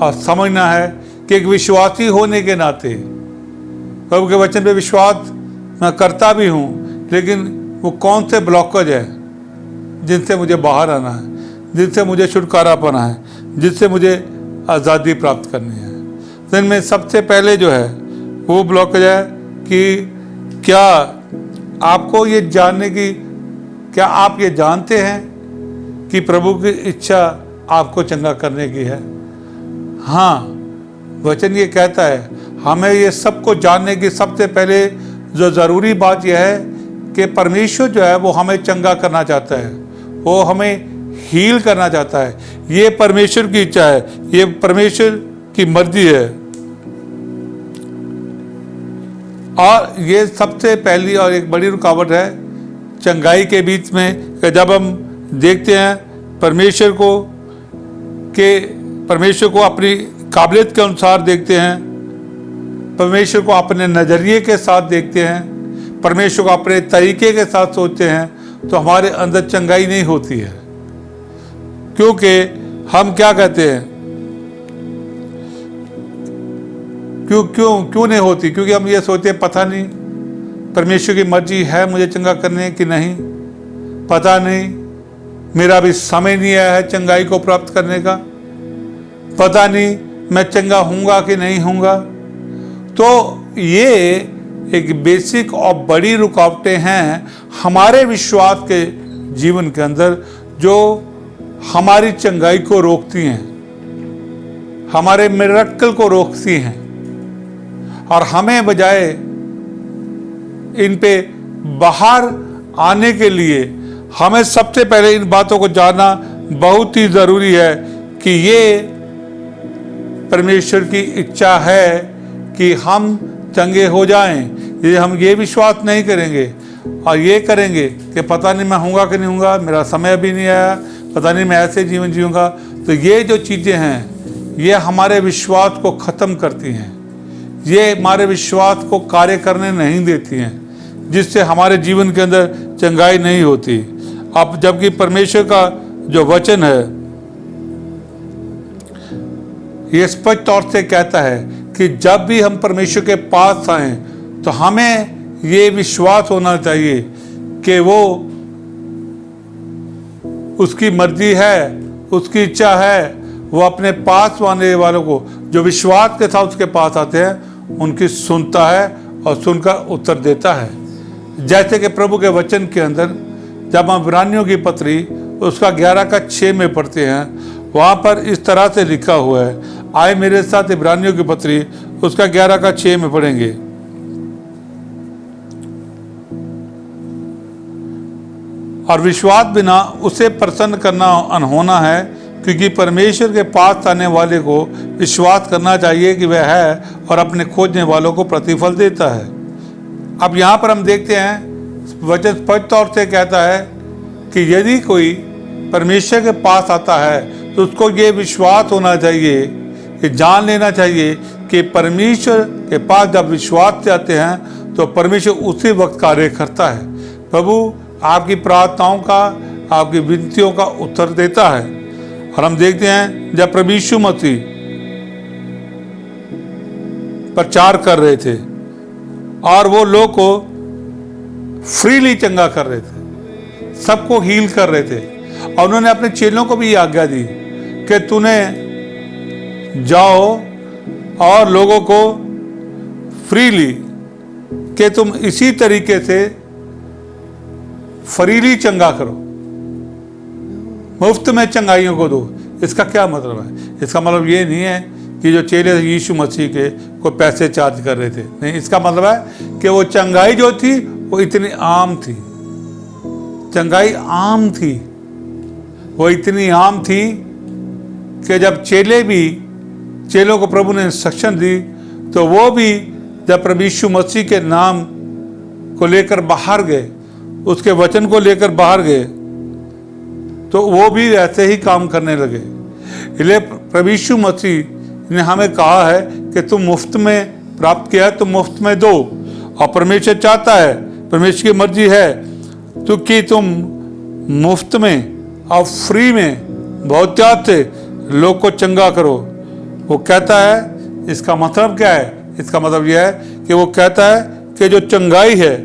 और समझना है कि एक विश्वासी होने के नाते प्रभु के वचन पे विश्वास मैं करता भी हूँ, लेकिन वो कौन से ब्लॉकेज है जिनसे मुझे बाहर आना है, जिनसे मुझे छुटकारा पाना है, जिससे मुझे आज़ादी प्राप्त करनी है। तो इनमें सबसे पहले जो है वो ब्लॉकेज है कि क्या आपको ये जानने की, क्या आप ये जानते हैं कि प्रभु की इच्छा आपको चंगा करने की है? हाँ, वचन ये कहता है। हमें ये सबको जानने की सबसे पहले जो ज़रूरी बात यह है कि परमेश्वर जो है वो हमें चंगा करना चाहता है, वो हमें हील करना चाहता है। ये परमेश्वर की इच्छा है, ये परमेश्वर की मर्जी है। और ये सबसे पहली और एक बड़ी रुकावट है चंगाई के बीच में कि जब हम देखते हैं परमेश्वर को अपनी काबिलियत के अनुसार देखते हैं, परमेश्वर को अपने नज़रिए के साथ देखते हैं, परमेश्वर को अपने तरीके के साथ सोचते हैं, तो हमारे अंदर चंगाई नहीं होती है। क्योंकि हम क्या कहते हैं, क्यों नहीं होती? क्योंकि हम ये सोचते हैं पता नहीं परमेश्वर की मर्जी है मुझे चंगा करने की नहीं, पता नहीं मेरा अभी समय नहीं आया है चंगाई को प्राप्त करने का, पता नहीं मैं चंगा हूँगा कि नहीं हूँगा। तो ये एक बेसिक और बड़ी रुकावटें हैं हमारे विश्वास के जीवन के अंदर, जो हमारी चंगाई को रोकती हैं, हमारे मिरेकल को रोकती हैं, और हमें बजाय इन पे बाहर आने के लिए हमें सबसे पहले इन बातों को जानना बहुत ही ज़रूरी है कि ये परमेश्वर की इच्छा है कि हम चंगे हो जाएं। यदि हम ये विश्वास नहीं करेंगे और ये करेंगे कि पता नहीं मैं हूँगा कि नहीं हूँगा, मेरा समय अभी नहीं आया, पता नहीं मैं ऐसे जीवन जीऊँगा, तो ये जो चीज़ें हैं ये हमारे विश्वास को ख़त्म करती हैं, ये हमारे विश्वास को कार्य करने नहीं देती हैं, जिससे हमारे जीवन के अंदर चंगाई नहीं होती। अब जबकि परमेश्वर का जो वचन है ये स्पष्ट तौर से कहता है कि जब भी हम परमेश्वर के पास आएं तो हमें ये विश्वास होना चाहिए कि वो उसकी मर्जी है, उसकी इच्छा है, वो अपने पास आने वालों को जो विश्वास के साथ उसके पास आते हैं उनकी सुनता है और सुनकर उत्तर देता है। जैसे कि प्रभु के वचन के अंदर जब हम इब्रानियों की पत्री उसका 11:6 में पढ़ते हैं, वहाँ पर इस तरह से लिखा हुआ है। आए मेरे साथ इब्रानियों की पत्री उसका 11:6 में पढ़ेंगे। और विश्वास बिना उसे प्रसन्न करना अनहोना है, क्योंकि परमेश्वर के पास आने वाले को विश्वास करना चाहिए कि वह है और अपने खोजने वालों को प्रतिफल देता है। अब यहाँ पर हम देखते हैं वचन स्पष्ट तौर से कहता है कि यदि कोई परमेश्वर के पास आता है तो उसको ये विश्वास होना चाहिए, कि जान लेना चाहिए कि परमेश्वर के पास जब विश्वास से आते हैं तो परमेश्वर उसी वक्त कार्य करता है। प्रभु आपकी प्रार्थनाओं का, आपकी विनतियों का उत्तर देता है। और हम देखते हैं जब प्रभु यीशु मसीह प्रचार कर रहे थे और वो लोग को फ्रीली चंगा कर रहे थे, सबको हील कर रहे थे, और उन्होंने अपने चेलों को भी आज्ञा दी कि तूने जाओ और लोगों को फ्रीली कि तुम इसी तरीके से फ्रीली चंगा करो, मुफ्त में चंगाइयों को दो। इसका क्या मतलब है? इसका मतलब ये नहीं है कि जो चेले यीशु मसीह के को पैसे चार्ज कर रहे थे, नहीं, इसका मतलब है कि वो चंगाई जो थी वो इतनी आम थी, चंगाई आम थी, वो इतनी आम थी कि जब चेलों को प्रभु ने इंस्ट्रक्शन दी तो वो भी जब प्रभु यीशु मसीह के नाम को लेकर बाहर गए, उसके वचन को लेकर बाहर गए, तो वो भी ऐसे ही काम करने लगे। इसलिए प्रभु यीशु मसीह ने हमें कहा है कि तुम मुफ्त में प्राप्त किया है तो मुफ्त में दो, और परमेश्वर चाहता है, परमेश्वर की मर्जी है तो कि तुम मुफ्त में और फ्री में बहुत त्याग से लोग को चंगा करो। वो कहता है, इसका मतलब क्या है? इसका मतलब यह है कि वो कहता है कि जो चंगाई है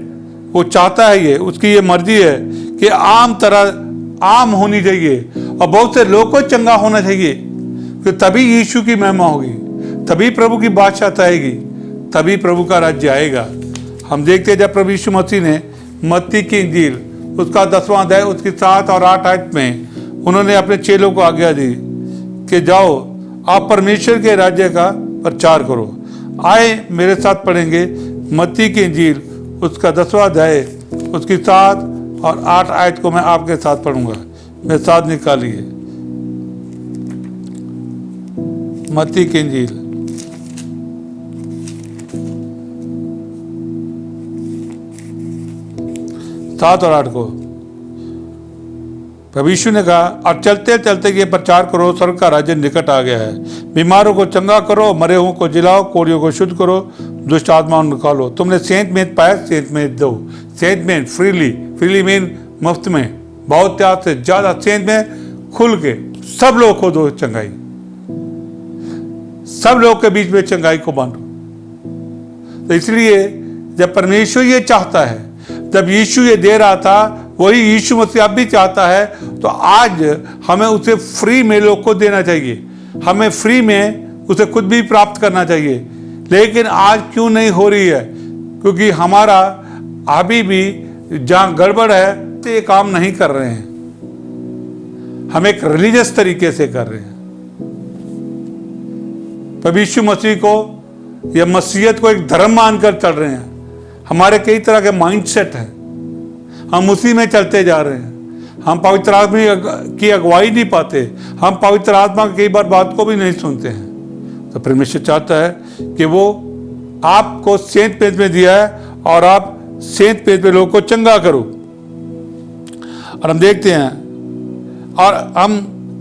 वो चाहता है, ये उसकी ये मर्जी है कि आम होनी चाहिए और बहुत से लोगों को चंगा होना चाहिए, कि तभी यीशु की महिमा होगी, तभी प्रभु की बादशाह आएगी, तभी प्रभु का राज्य आएगा। हम देखते हैं जब प्रभु यीशु मसीह ने मत्ती की इंजील उसका 10वां अध्याय उसकी 7 और 8 आयत में उन्होंने अपने चेलों को आज्ञा दी कि जाओ आप परमेश्वर के राज्य का प्रचार करो। आए मेरे साथ पढ़ेंगे मत्ती की इंजील उसका 10वां अध्याय उसकी 7 और 8 आयत को मैं आपके साथ पढ़ूंगा। मेरे साथ निकालिए मत्ती की इंजील सात और 8 को। प्रभु यीशु ने कहा, अब चलते चलते ये प्रचार करो, स्वर्ग का राज्य निकट आ गया है। बीमारों को चंगा करो, मरे हुओं को जिलाओ, कोढ़ियों को शुद्ध करो, दुष्ट आत्माओं को निकालो। तुमने सेंत में पाया, सेंत में दो। सेंत में फ्रीली मीन मुफ्त में, बहुत त्याग से, ज्यादा। सेंत में खुल के सब लोग को दो चंगाई, सब लोग के बीच में चंगाई को बांटो। तो इसलिए जब परमेश्वर ये चाहता है, जब यीशु ये दे रहा था, वही यीशु मसीह अब भी चाहता है। तो आज हमें उसे फ्री में लोग को देना चाहिए, हमें फ्री में उसे खुद भी प्राप्त करना चाहिए। लेकिन आज क्यों नहीं हो रही है? क्योंकि हमारा अभी भी जहाँ गड़बड़ है तो ये काम नहीं कर रहे हैं, हम एक रिलीजियस तरीके से कर रहे हैं। तब यीशु मसीह को या मसीहत को एक धर्म मानकर चल रहे हैं। हमारे कई तरह के माइंडसेट हैं, हम उसी में चलते जा रहे हैं। हम पवित्र आत्मा की अगुवाई नहीं पाते, हम पवित्र आत्मा की कई बार बात को भी नहीं सुनते हैं। तो परमेश्वर चाहता है कि वो आपको सेंत पेज में दिया है और आप सेंत पेज में लोगों को चंगा करो। और हम देखते हैं और हम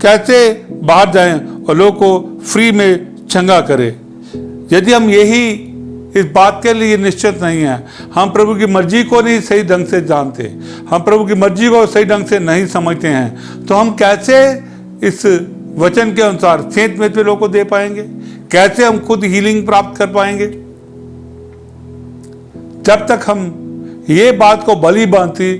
कैसे बाहर जाएं और लोगों को फ्री में चंगा करें। यदि हम यही इस बात के लिए निश्चित नहीं है, हम प्रभु की मर्जी को नहीं सही ढंग से जानते, हम प्रभु की मर्जी को सही ढंग से नहीं समझते हैं, तो हम कैसे इस वचन के अनुसार सेंत पेज पे लोगों को दे पाएंगे? कैसे हम खुद हीलिंग प्राप्त कर पाएंगे? जब तक हम ये बात को भली भांति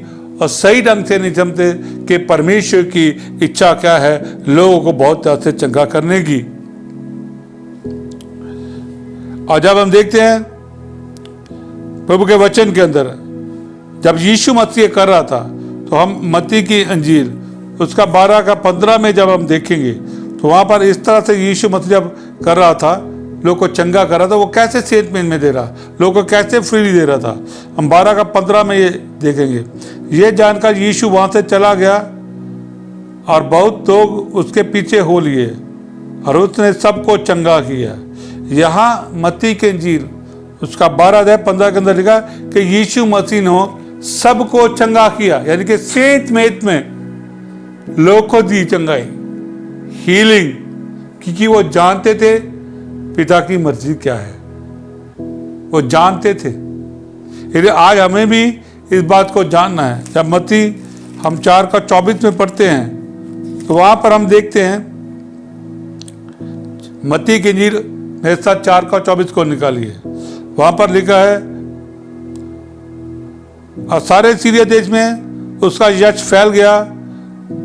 और सही ढंग से नहीं समझते कि परमेश्वर की इच्छा क्या है लोगों को बहुत ज्यादा से चंगा करने की। और जब हम देखते हैं प्रभु के वचन के अंदर, जब यीशु मसीह कर रहा था, तो हम मत्ती की अंजील उसका 12 का 15 में जब हम देखेंगे तो वहां पर इस तरह से यीशु मसीह जब कर रहा था, लोग को चंगा कर रहा था, वो कैसे सेंत पेज में दे रहा, लोग को कैसे फ्रीली दे रहा था, हम 12 का 15 में ये देखेंगे। ये जानकर यीशु वहां से चला गया और बहुत लोग उसके पीछे हो लिए और उसने सबको चंगा किया। यहाँ मत्ती के अंजील उसका 12:15 के अंदर लिखा कि यीशु मसीह ने सबको चंगा किया, यानी कि सेंत पेज में लोग को दी चंगाई, हीलिंग, क्योंकि वो जानते थे पिता की मर्जी क्या है, वो जानते थे। इसलिए आज हमें भी इस बात को जानना है। जब मत्ती हम 4 का 24 में पढ़ते हैं तो वहां पर हम देखते हैं, मत्ती की अंजील मेरे साथ 4 का 24 को निकालिए। वहां पर लिखा है, और सारे सीरिया देश में उसका यश फैल गया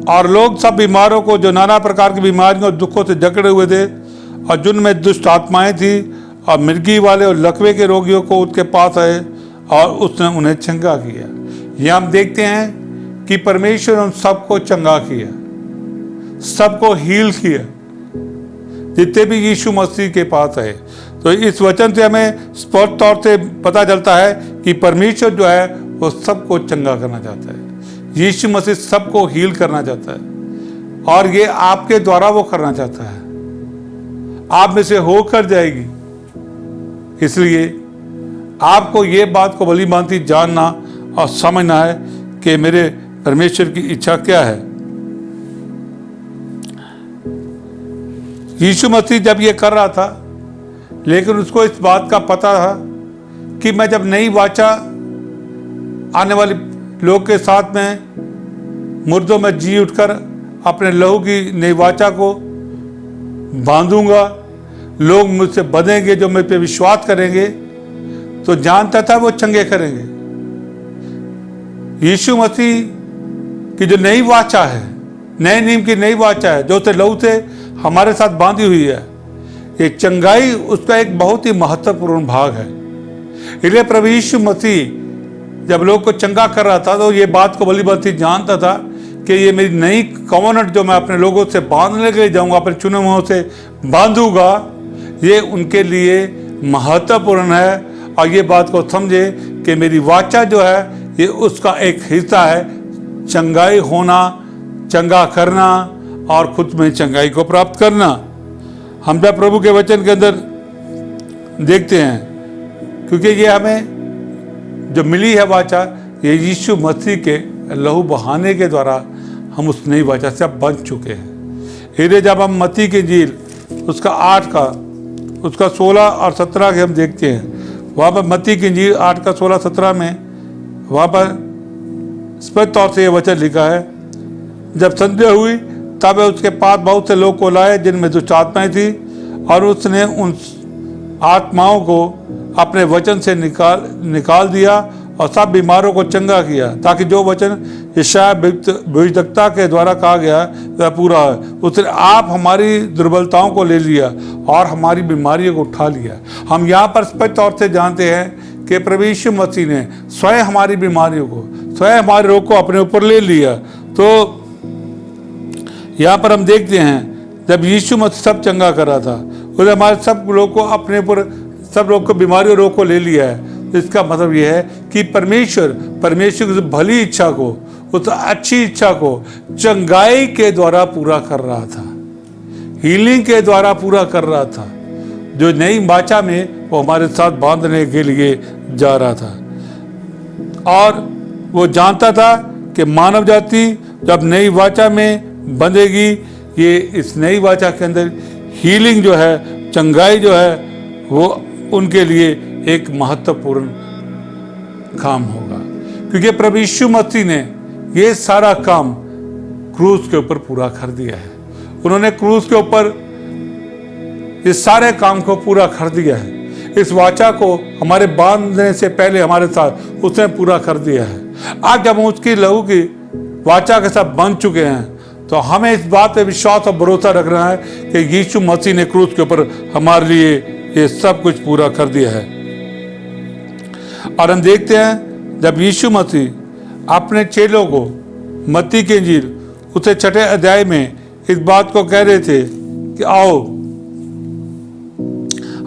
और लोग सब बीमारों को, जो नाना प्रकार की बीमारियों और दुखों से जकड़े हुए थे और जिनमें दुष्ट आत्माएं थी और मिर्गी वाले और लकवे के रोगियों को उसके पास आए और उसने उन्हें चंगा किया। यह हम देखते हैं कि परमेश्वर उन सबको चंगा किया, सबको हील किया, जितने भी यीशु मसीह के पास आए। तो इस वचन से हमें स्पष्ट तौर से पता चलता है कि परमेश्वर जो है वो सबको चंगा करना चाहता है। यीशु मसीह सबको हील करना चाहता है और ये आपके द्वारा वो करना चाहता है, आप में से होकर जाएगी। इसलिए आपको ये बात को भली भांति जानना और समझना है कि मेरे परमेश्वर की इच्छा क्या है। यीशु मसीह जब ये कर रहा था, लेकिन उसको इस बात का पता था कि मैं जब नई वाचा आने वाले लोग के साथ में मुर्दों में जी उठकर अपने लहू की नई वाचा को बांधूंगा, लोग मुझसे बंधेंगे जो मेरे पे विश्वास करेंगे, तो जानता था वो चंगे करेंगे। यीशु मसीह की जो नई वाचा है, नए नियम की नई वाचा है, जो लहू से हमारे साथ बांधी हुई है, ये चंगाई उसका एक बहुत ही महत्वपूर्ण भाग है। इसलिए प्रभु यीशु मसीह जब लोग को चंगा कर रहा था तो ये बात को भली भांति जानता था कि ये मेरी नई कॉवेनेंट जो मैं अपने लोगों से बांधने के लिए जाऊंगा, अपने चुने हुओं से बांधूंगा, ये उनके लिए महत्वपूर्ण है। और ये बात को समझे कि मेरी वाचा जो है ये उसका एक हिस्सा है, चंगाई होना, चंगा करना और खुद में चंगाई को प्राप्त करना। हम जब प्रभु के वचन के अंदर देखते हैं, क्योंकि ये हमें जो मिली है वाचा, ये यीशु मसीह के लहू बहाने के द्वारा हम उस नई वाचा से अब बन चुके हैं। इसलिए जब हम मत्ती की इंजील उसका 8 का उसका 16 और 17 के हम देखते हैं, वहाँ पर मत्ती की इंजील 8 का 16-17 में वहाँ पर स्पष्ट तौर से ये वचन लिखा है, जब संध्या हुई तब उसके पास बहुत से लोग को लाए जिनमें दुष्ट आत्माएं थी, और उसने उन आत्माओं को अपने वचन से निकाल दिया और सब बीमारों को चंगा किया, ताकि जो वचन यशायाह भविष्यद्वक्ता के द्वारा कहा गया वह पूरा है। उसने आप हमारी दुर्बलताओं को ले लिया और हमारी बीमारियों को उठा लिया। हम यहाँ पर स्पष्ट तौर से जानते हैं कि प्रभु यीशु मसीह ने स्वयं हमारी बीमारियों को, स्वयं हमारे रोग को अपने ऊपर ले लिया। तो यहाँ पर हम देखते हैं जब यीशु मसीह सब चंगा कर रहा था, उसने हमारे सब लोग को अपने ऊपर, सब लोग को बीमारी और रोग को ले लिया है। इसका मतलब यह है कि परमेश्वर की भली इच्छा को, उस अच्छी इच्छा को चंगाई के द्वारा पूरा कर रहा था, हीलिंग के द्वारा पूरा कर रहा था, जो नई वाचा में वो हमारे साथ बांधने के लिए जा रहा था। और वो जानता था कि मानव जाति जब नई वाचा में बंधेगी, ये इस नई वाचा के अंदर हीलिंग जो है, चंगाई जो है, वो उनके लिए एक महत्वपूर्ण काम होगा, क्योंकि प्रभु यीशु मसीह ने ये सारा काम क्रूस के ऊपर पूरा कर दिया है। उन्होंने क्रूस के ऊपर इस सारे काम को पूरा कर दिया है। इस वाचा को हमारे बांधने से पहले हमारे साथ उसने पूरा कर दिया है। आज जब हम उसकी लहू की वाचा के साथ बंध चुके हैं, तो हमें इस बात पे विश्वास और भरोसा रखना है कि यीशु मसीह ने क्रूस के ऊपर हमारे लिए ये सब कुछ पूरा कर दिया है। और हम देखते हैं जब यीशु मसीह अपने चेलों को मत्ती की इंजील उससे 6 अध्याय में इस बात को कह रहे थे कि आओ,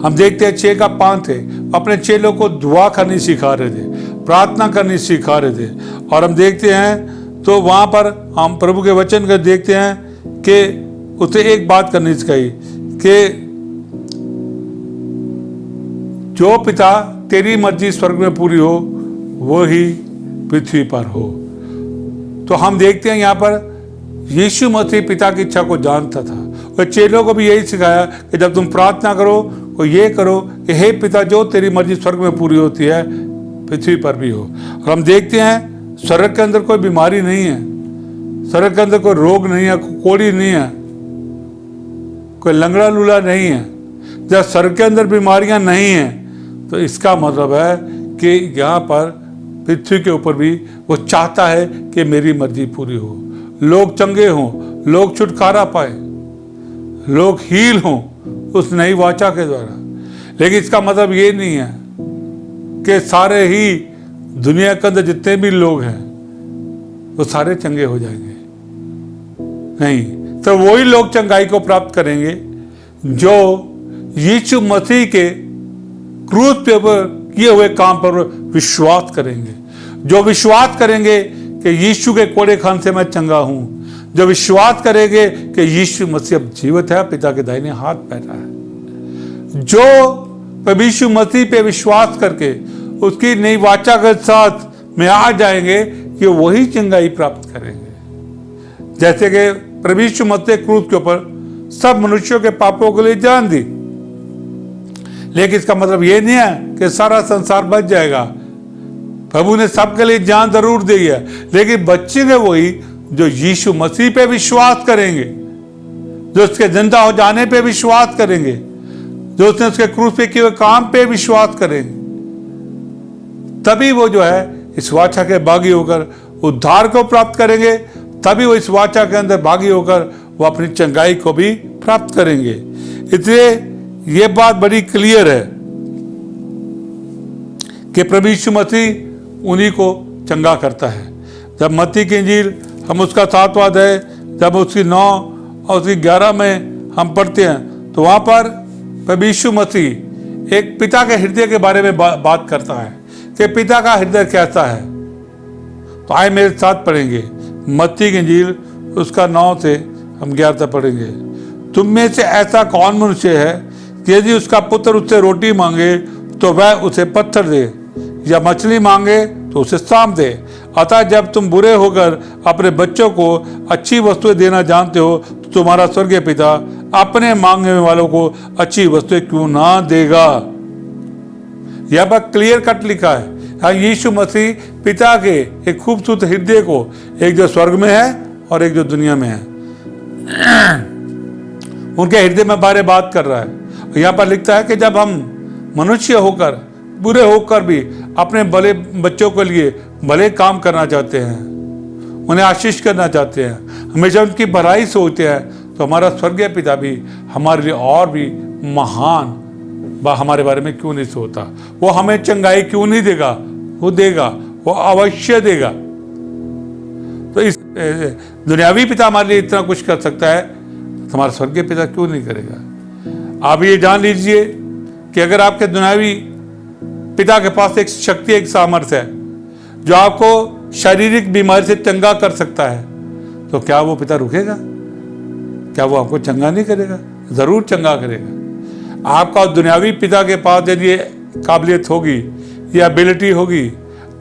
हम देखते हैं 6 का 5 थे, अपने चेलों को दुआ करनी सिखा रहे थे, प्रार्थना करनी सिखा रहे थे। और हम देखते हैं तो वहां पर हम प्रभु के वचन को देखते हैं कि उसे एक बात करनी सिखाई कि जो पिता तेरी मर्जी स्वर्ग में पूरी हो, वो ही पृथ्वी पर हो। तो हम देखते हैं यहाँ पर यीशु मसीह पिता की इच्छा को जानता था, और चेलों को भी यही सिखाया कि जब तुम प्रार्थना करो तो ये करो कि हे पिता, जो तेरी मर्जी स्वर्ग में पूरी होती है पृथ्वी पर भी हो। और हम देखते हैं स्वर्ग के अंदर कोई बीमारी नहीं है, स्वर्ग के अंदर कोई रोग नहीं है, कोई कोड़ी नहीं है, कोई लंगड़ा लूला नहीं है। जब स्वर्ग के अंदर बीमारियां नहीं हैं, तो इसका मतलब है कि यहाँ पर पृथ्वी के ऊपर भी वो चाहता है कि मेरी मर्जी पूरी हो, लोग चंगे हों, लोग छुटकारा पाए, लोग हील हों उस नई वाचा के द्वारा। लेकिन इसका मतलब ये नहीं है कि सारे ही दुनिया के अंदर जितने भी लोग हैं वो सारे चंगे हो जाएंगे, नहीं। तो वही लोग चंगाई को प्राप्त करेंगे जो यीशु मसीह के क्रूस पे किए हुए काम पर विश्वास करेंगे, जो विश्वास करेंगे कि यीशु के कोड़े खान से मैं चंगा हूं, जो विश्वास करेंगे कि यीशु मसीह अब जीवित है, पिता के दाहिने हाथ बैठा है। जो प्रभु यीशु मसीह पे विश्वास करके उसकी नई वाचा के साथ में आ जाएंगे, कि वही चंगाई प्राप्त करेंगे। जैसे कि प्रभु यीशु मसीह क्रूस के ऊपर सब मनुष्यों के पापों के लिए जान दी, लेकिन इसका मतलब ये नहीं है कि सारा संसार बच जाएगा। प्रभु ने सबके लिए जान जरूर दी है, लेकिन बचेंगे वही जो यीशु मसीह पे विश्वास करेंगे, जो उसके जिंदा हो जाने पे विश्वास करेंगे, जो उसने उसके क्रूस पे किए हुए काम पे विश्वास करेंगे। तभी वो जो है इस वाचा के भागी होकर उद्धार को प्राप्त करेंगे, तभी वो इस वाचा के अंदर भागी होकर वो अपनी चंगाई को भी प्राप्त करेंगे। इसलिए ये बात बड़ी क्लियर है कि प्रभु यीशु मसीह उन्हीं को चंगा करता है। जब मत्ती की इंजील हम उसका 7वां अध्याय जब उसकी 9 और उसकी 11 में हम पढ़ते हैं, तो वहां पर प्रभु यीशु मसीह एक पिता के हृदय के बारे में बात करता है कि पिता का हृदय कैसा है। तो आए मेरे साथ पढ़ेंगे मत्ती की इंजील उसका 9 से हम 11 तक पढ़ेंगे। तुम में से ऐसा कौन मनुष्य है कि यदि उसका पुत्र उससे रोटी मांगे तो वह उसे पत्थर दे, या मछली मांगे तो उसे सांप दे? अतः जब तुम बुरे होकर अपने बच्चों को अच्छी वस्तुएं देना जानते हो, तो तुम्हारा स्वर्गीय पिता अपने मांगने वालों को अच्छी वस्तुएं क्यों ना देगा। यह बात क्लियर कट लिखा है। हाँ, यीशु मसीह पिता के एक खूबसूरत हृदय को, एक जो स्वर्ग में है और एक जो दुनिया में है, उनके हृदय में बारे बात कर रहा है। यहाँ पर लिखता है कि जब हम मनुष्य होकर, बुरे होकर भी अपने भले बच्चों के लिए भले काम करना चाहते हैं, उन्हें आशीष करना चाहते हैं, हमेशा उनकी भलाई सोचते हैं, तो हमारा स्वर्गीय पिता भी हमारे लिए और भी महान हमारे बारे में क्यों नहीं सोचता? वो हमें चंगाई क्यों नहीं देगा? वो देगा, वो अवश्य देगा। तो इस दुनियावी पिता हमारे लिए इतना कुछ कर सकता है, तो हमारा स्वर्गीय पिता क्यों नहीं करेगा? आप ये जान लीजिए कि अगर आपके दुनियावी पिता के पास एक शक्ति, एक सामर्थ्य है जो आपको शारीरिक बीमारी से चंगा कर सकता है, तो क्या वो पिता रुकेगा? क्या वो आपको चंगा नहीं करेगा? जरूर चंगा करेगा। आपका दुनियावी पिता के पास यदि ये काबिलियत होगी, ये एबिलिटी होगी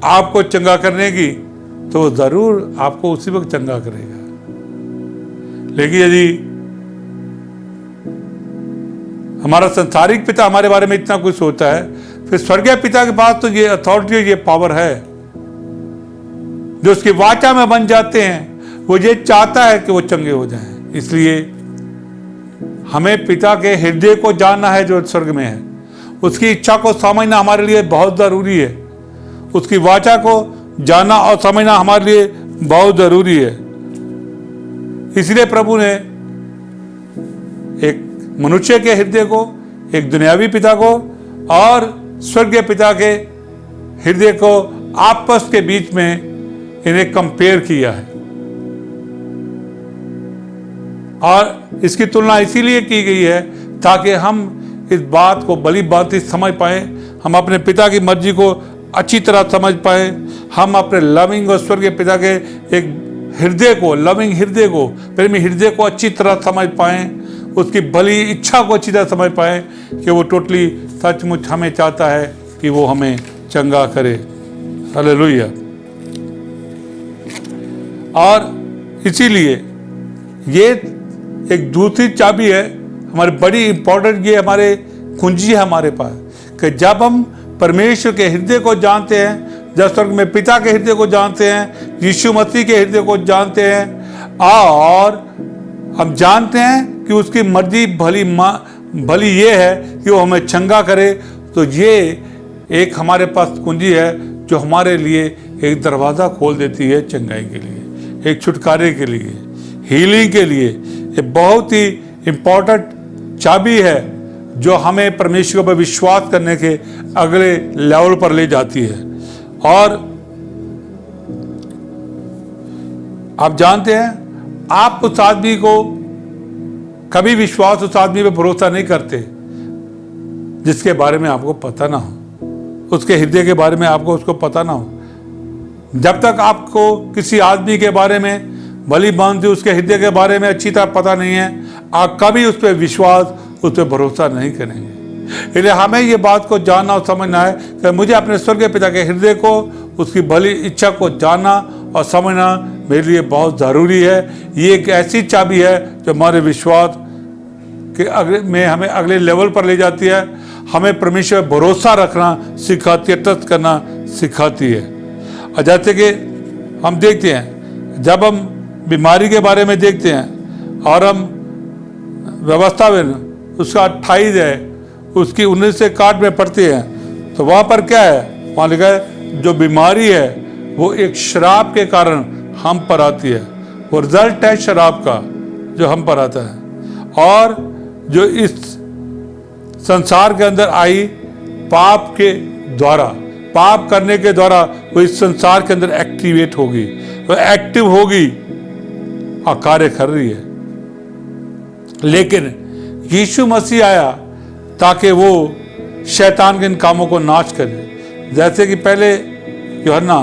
आपको चंगा करने की, तो जरूर आपको उसी वक्त चंगा करेगा। लेकिन यदि हमारा संसारिक पिता हमारे बारे में इतना कुछ सोचता है, फिर स्वर्गीय पिता के पास तो ये अथॉरिटी, ये पावर है जो उसकी वाचा में बन जाते हैं। वो ये चाहता है कि वो चंगे हो जाएं। इसलिए हमें पिता के हृदय को जानना है जो स्वर्ग में है, उसकी इच्छा को समझना हमारे लिए बहुत जरूरी है। उसकी वाचा को जानना और समझना हमारे लिए बहुत जरूरी है। इसलिए प्रभु ने एक मनुष्य के हृदय को, एक दुनियावी पिता को और स्वर्गीय पिता के हृदय को आपस के बीच में इन्हें कंपेयर किया है। और इसकी तुलना इसीलिए की गई है ताकि हम इस बात को भली भांति समझ पाए, हम अपने पिता की मर्जी को अच्छी तरह समझ पाए, हम अपने लविंग और स्वर्गीय पिता के एक हृदय को, लविंग हृदय को, प्रेमी हृदय को अच्छी तरह समझ पाए, उसकी भली इच्छा को अच्छी तरह समझ पाए कि वो टोटली सचमुच हमें चाहता है कि वो हमें चंगा करे। हालेलुया। और इसीलिए ये एक दूसरी चाबी है हमारी, बड़ी इंपॉर्टेंट, ये हमारे कुंजी है हमारे पास, कि जब हम परमेश्वर के हृदय को जानते हैं, जब स्वर्ग में पिता के हृदय को जानते हैं, यीशु मसीह के हृदय को जानते हैं, और हम जानते हैं कि उसकी मर्जी भली ये है कि वो हमें चंगा करे, तो ये एक हमारे पास कुंजी है जो हमारे लिए एक दरवाज़ा खोल देती है चंगाई के लिए, एक छुटकारे के लिए, हीलिंग के लिए। ये बहुत ही इम्पोर्टेंट चाबी है जो हमें परमेश्वर पर विश्वास करने के अगले लेवल पर ले जाती है। और आप जानते हैं, आप उस आदमी को कभी विश्वास, उस आदमी पे भरोसा नहीं करते जिसके बारे में आपको पता ना हो, उसके हृदय के बारे में आपको उसको पता ना हो। जब तक आपको किसी आदमी के बारे में भली भांति, उसके हृदय के बारे में अच्छी तरह पता नहीं है, आप कभी उस पर विश्वास, उस पर भरोसा नहीं करेंगे। इसलिए हमें ये बात को जानना और समझना है कि मुझे अपने स्वर्गीय पिता के हृदय को, उसकी भली इच्छा को जानना और समझना मेरे लिए बहुत ज़रूरी है। ये एक ऐसी चाबी है जो हमारे विश्वास के हमें अगले लेवल पर ले जाती है, हमें परमेश्वर पर भरोसा रखना सिखाती है, ट्रस्ट करना सिखाती है। और जैसे कि हम देखते हैं, जब हम बीमारी के बारे में देखते हैं और हम व्यवस्था में उसका 28 है, उसकी 19 से काट में पढ़ते हैं, तो वहाँ पर क्या है? वहाँ लिखा है जो बीमारी है वो एक शराब के कारण हम पर आती है, वो रिजल्ट है शराब का जो हम पर आता है। और जो इस संसार के अंदर आई पाप के द्वारा, पाप करने के द्वारा वो इस संसार के अंदर एक्टिवेट होगी, वो एक्टिव होगी और कार्य कर रही है। लेकिन यीशु मसीह आया ताकि वो शैतान के इन कामों को नाश करे। जैसे कि पहले यूहन्ना,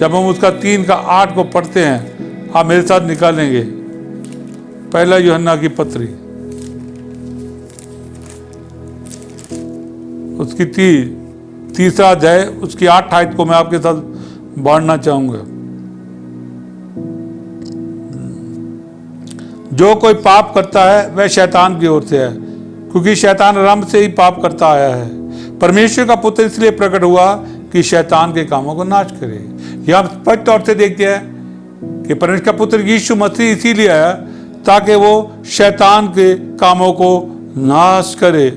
जब हम उसका 3:8 को पढ़ते हैं, आप मेरे साथ निकालेंगे, पहला यूहन्ना की पत्री, उसकी तीसरा अध्याय, उसकी 8 आयत को मैं आपके साथ बांटना चाहूंगा। जो कोई पाप करता है वह शैतान की ओर से है, क्योंकि शैतान आरंभ से ही पाप करता आया है। परमेश्वर का पुत्र इसलिए प्रकट हुआ कि शैतान के कामों को नाश करे। यह हम स्पष्ट तौर से देखते हैं कि परमेश्वर का पुत्र यीशु मसीह इसीलिए आया ताकि वो शैतान के कामों को नाश करे।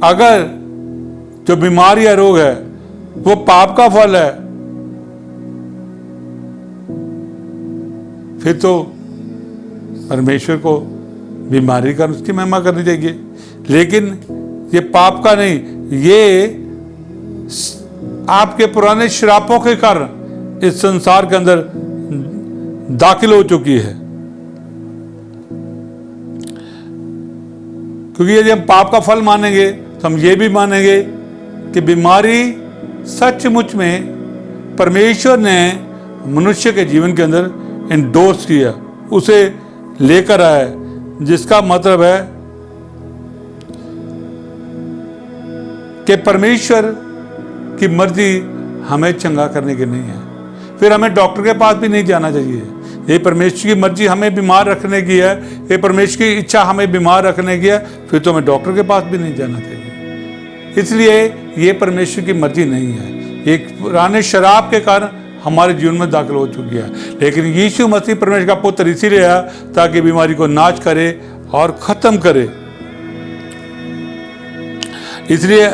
अगर जो बीमारी या रोग है वो पाप का फल है, फिर तो परमेश्वर को बीमारी का उसकी महिमा करनी चाहिए। लेकिन ये पाप का नहीं, ये आपके पुराने श्रापों के कारण इस संसार के अंदर दाखिल हो चुकी है। क्योंकि यदि हम पाप का फल मानेंगे तो हम ये भी मानेंगे कि बीमारी सचमुच में परमेश्वर ने मनुष्य के जीवन के अंदर इंडोर्स किया, उसे लेकर आया, जिसका मतलब है कि परमेश्वर की मर्जी हमें चंगा करने की नहीं है। फिर हमें डॉक्टर के पास भी नहीं जाना चाहिए। ये परमेश्वर की मर्जी हमें बीमार रखने की है, ये परमेश्वर की इच्छा हमें बीमार रखने की है, फिर तो हमें डॉक्टर के पास भी नहीं जाना चाहिए। इसलिए ये परमेश्वर की मर्जी नहीं है। एक पुराने शराब के कारण हमारे जीवन में दाखिल हो चुकी है। लेकिन यीशु मसीह परमेश्वर का पुत्र इसीलिए आया ताकि बीमारी को नाश करे और खत्म करे। इसलिए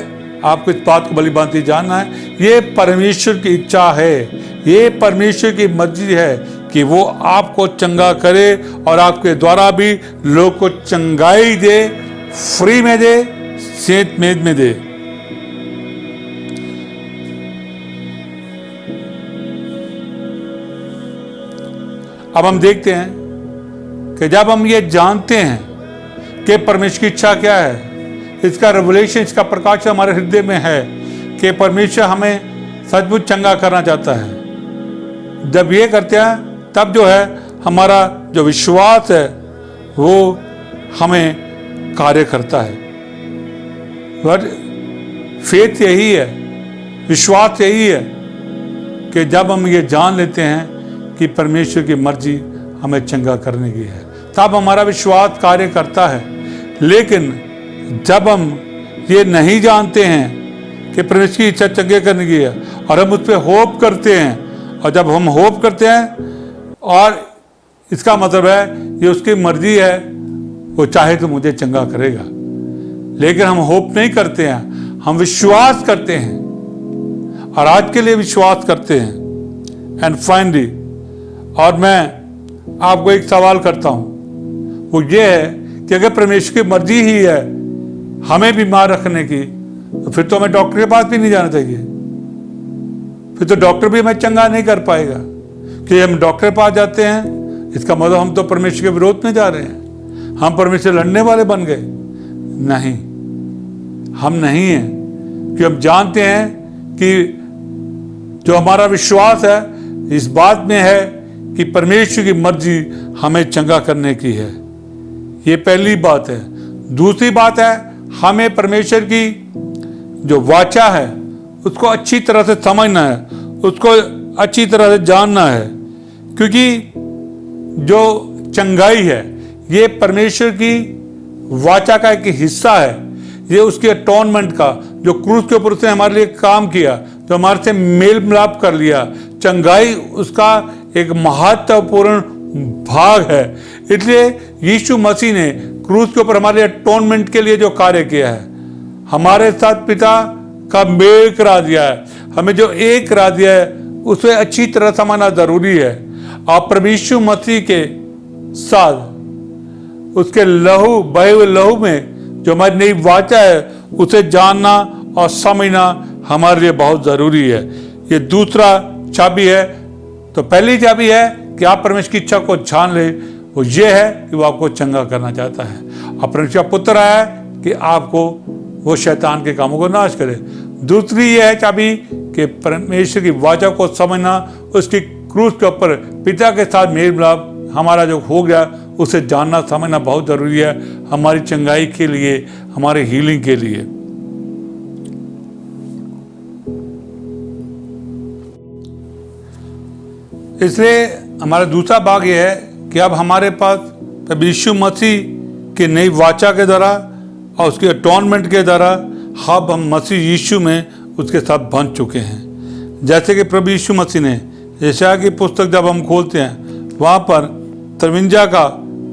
आपको इस बात को भली भांति जानना है, ये परमेश्वर की इच्छा है, ये परमेश्वर की मर्जी है कि वो आपको चंगा करे और आपके द्वारा भी लोग को चंगाई दे, फ्री में दे, सेहतमंद में दे। अब हम देखते हैं कि जब हम ये जानते हैं कि परमेश्वर की इच्छा क्या है, इसका रेवलेशन, इसका प्रकाश हमारे हृदय में है कि परमेश्वर हमें सचमुच चंगा करना चाहता है। जब ये करते हैं तब जो है हमारा जो विश्वास है वो हमें कार्य करता है। बट फेथ यही है, विश्वास यही है कि जब हम ये जान लेते हैं कि परमेश्वर की मर्जी हमें चंगा करने की है, तब हमारा विश्वास कार्य करता है। लेकिन जब हम ये नहीं जानते हैं कि परमेश्वर की इच्छा चंगे करने की है और हम उस पर होप करते हैं, और जब हम होप करते हैं और इसका मतलब है ये उसकी मर्जी है, वो चाहे तो मुझे चंगा करेगा। लेकिन हम होप नहीं करते हैं, हम विश्वास करते हैं और आज के लिए विश्वास करते हैं। एंड फाइनली, और मैं आपको एक सवाल करता हूं, वो ये है कि अगर परमेश्वर की मर्जी ही है हमें बीमार रखने की, तो फिर तो हमें डॉक्टर के पास भी नहीं जाना चाहिए। फिर तो डॉक्टर भी हमें चंगा नहीं कर पाएगा। कि हम डॉक्टर के पास जाते हैं, इसका मतलब हम तो परमेश्वर के विरोध में जा रहे हैं, हम परमेश्वर लड़ने वाले बन गए। नहीं, हम नहीं हैं। कि हम जानते हैं कि जो हमारा विश्वास है इस बात में है कि परमेश्वर की मर्जी हमें चंगा करने की है। ये पहली बात है। दूसरी बात है, हमें परमेश्वर की जो वाचा है उसको अच्छी तरह से समझना है, उसको अच्छी तरह से जानना है। क्योंकि जो चंगाई है ये परमेश्वर की वाचा का एक हिस्सा है। ये उसके अटोनमेंट का, जो क्रूस के ऊपर उसने हमारे लिए काम किया, जो हमारे से मेल मिलाप कर लिया, चंगाई उसका एक महत्वपूर्ण भाग है। इसलिए यीशु मसीह ने क्रूस के ऊपर हमारे अटोनमेंट के लिए जो कार्य किया है, हमारे साथ पिता का मेल करा दिया है, हमें जो एक करा दिया है उसे अच्छी तरह समझना जरूरी है। और प्रभु यीशु मसीह के साथ उसके लहू, बहे हुए लहू में जो हमारी नई वाचा है उसे जानना और समझना हमारे लिए बहुत जरूरी है। ये दूसरा चाबी है। तो पहली चाबी है कि आप परमेश्वर की इच्छा को जान ले, वो ये है कि वो आपको चंगा करना चाहता है। और परमेश्वर का पुत्र आया है कि आपको वो शैतान के कामों को नाश करे। दूसरी ये है चाबी कि परमेश्वर की वाचा को समझना, उसकी क्रूस के ऊपर पिता के साथ मेल मिलाप हमारा जो हो गया उसे जानना समझना बहुत जरूरी है हमारी चंगाई के लिए, हमारे हीलिंग के लिए। इसलिए हमारा दूसरा भाग यह है कि अब हमारे पास प्रभु यीशु मसीह की नई वाचा के द्वारा और उसके अटोनमेंट के द्वारा अब हम मसीह यीशु में उसके साथ बंध चुके हैं। जैसे कि प्रभु यीशु मसीह ने यशायाह की पुस्तक जब हम खोलते हैं, वहाँ पर 53 का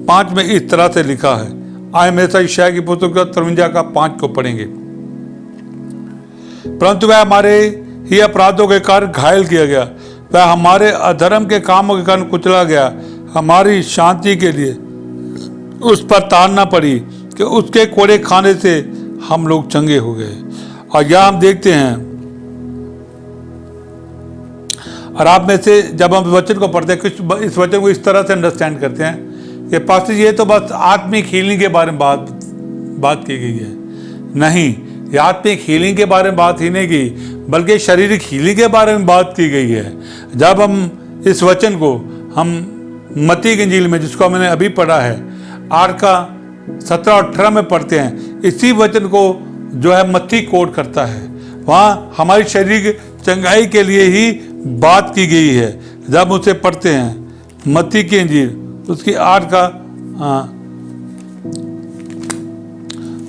5 में इस तरह से लिखा है। आए मेरे साथ यशायाह की पुस्तक 53 का 5 को पढ़ेंगे। परंतु वह हमारे ही अपराधों के कारण घायल किया गया, वह हमारे अधर्म के कामों के कारण कुचला गया, हमारी शांति के लिए उस पर ताड़ना पड़ी कि उसके कोड़े खाने से हम लोग चंगे हो गए। और यह हम देखते हैं, और आप में से जब हम वचन को पढ़ते हैं कुछ इस वचन को इस तरह से अंडरस्टैंड करते हैं कि पास्टर ये तो बस आत्मिक हीलिंग के बारे में बात की गई है। नहीं, ये आत्मिक हीलिंग के बारे में बात ही नहीं की, बल्कि शारीरिक हीलिंग के बारे में बात की गई है। जब हम इस वचन को हम मत्ती की इंजील में, जिसको मैंने अभी पढ़ा है, 8 का 17 और 18 में पढ़ते हैं, इसी वचन को जो है मत्ती कोट करता है। वहाँ हमारी शारीरिक चंगाई के लिए ही बात की गई है। जब उसे पढ़ते हैं मत्ती की इंजील उसकी 8 का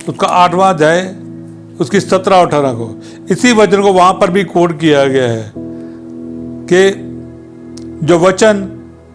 उसका 8वां अध्याय उसकी 17 और 18 को, इसी वचन को वहां पर भी कोट किया गया है कि जो वचन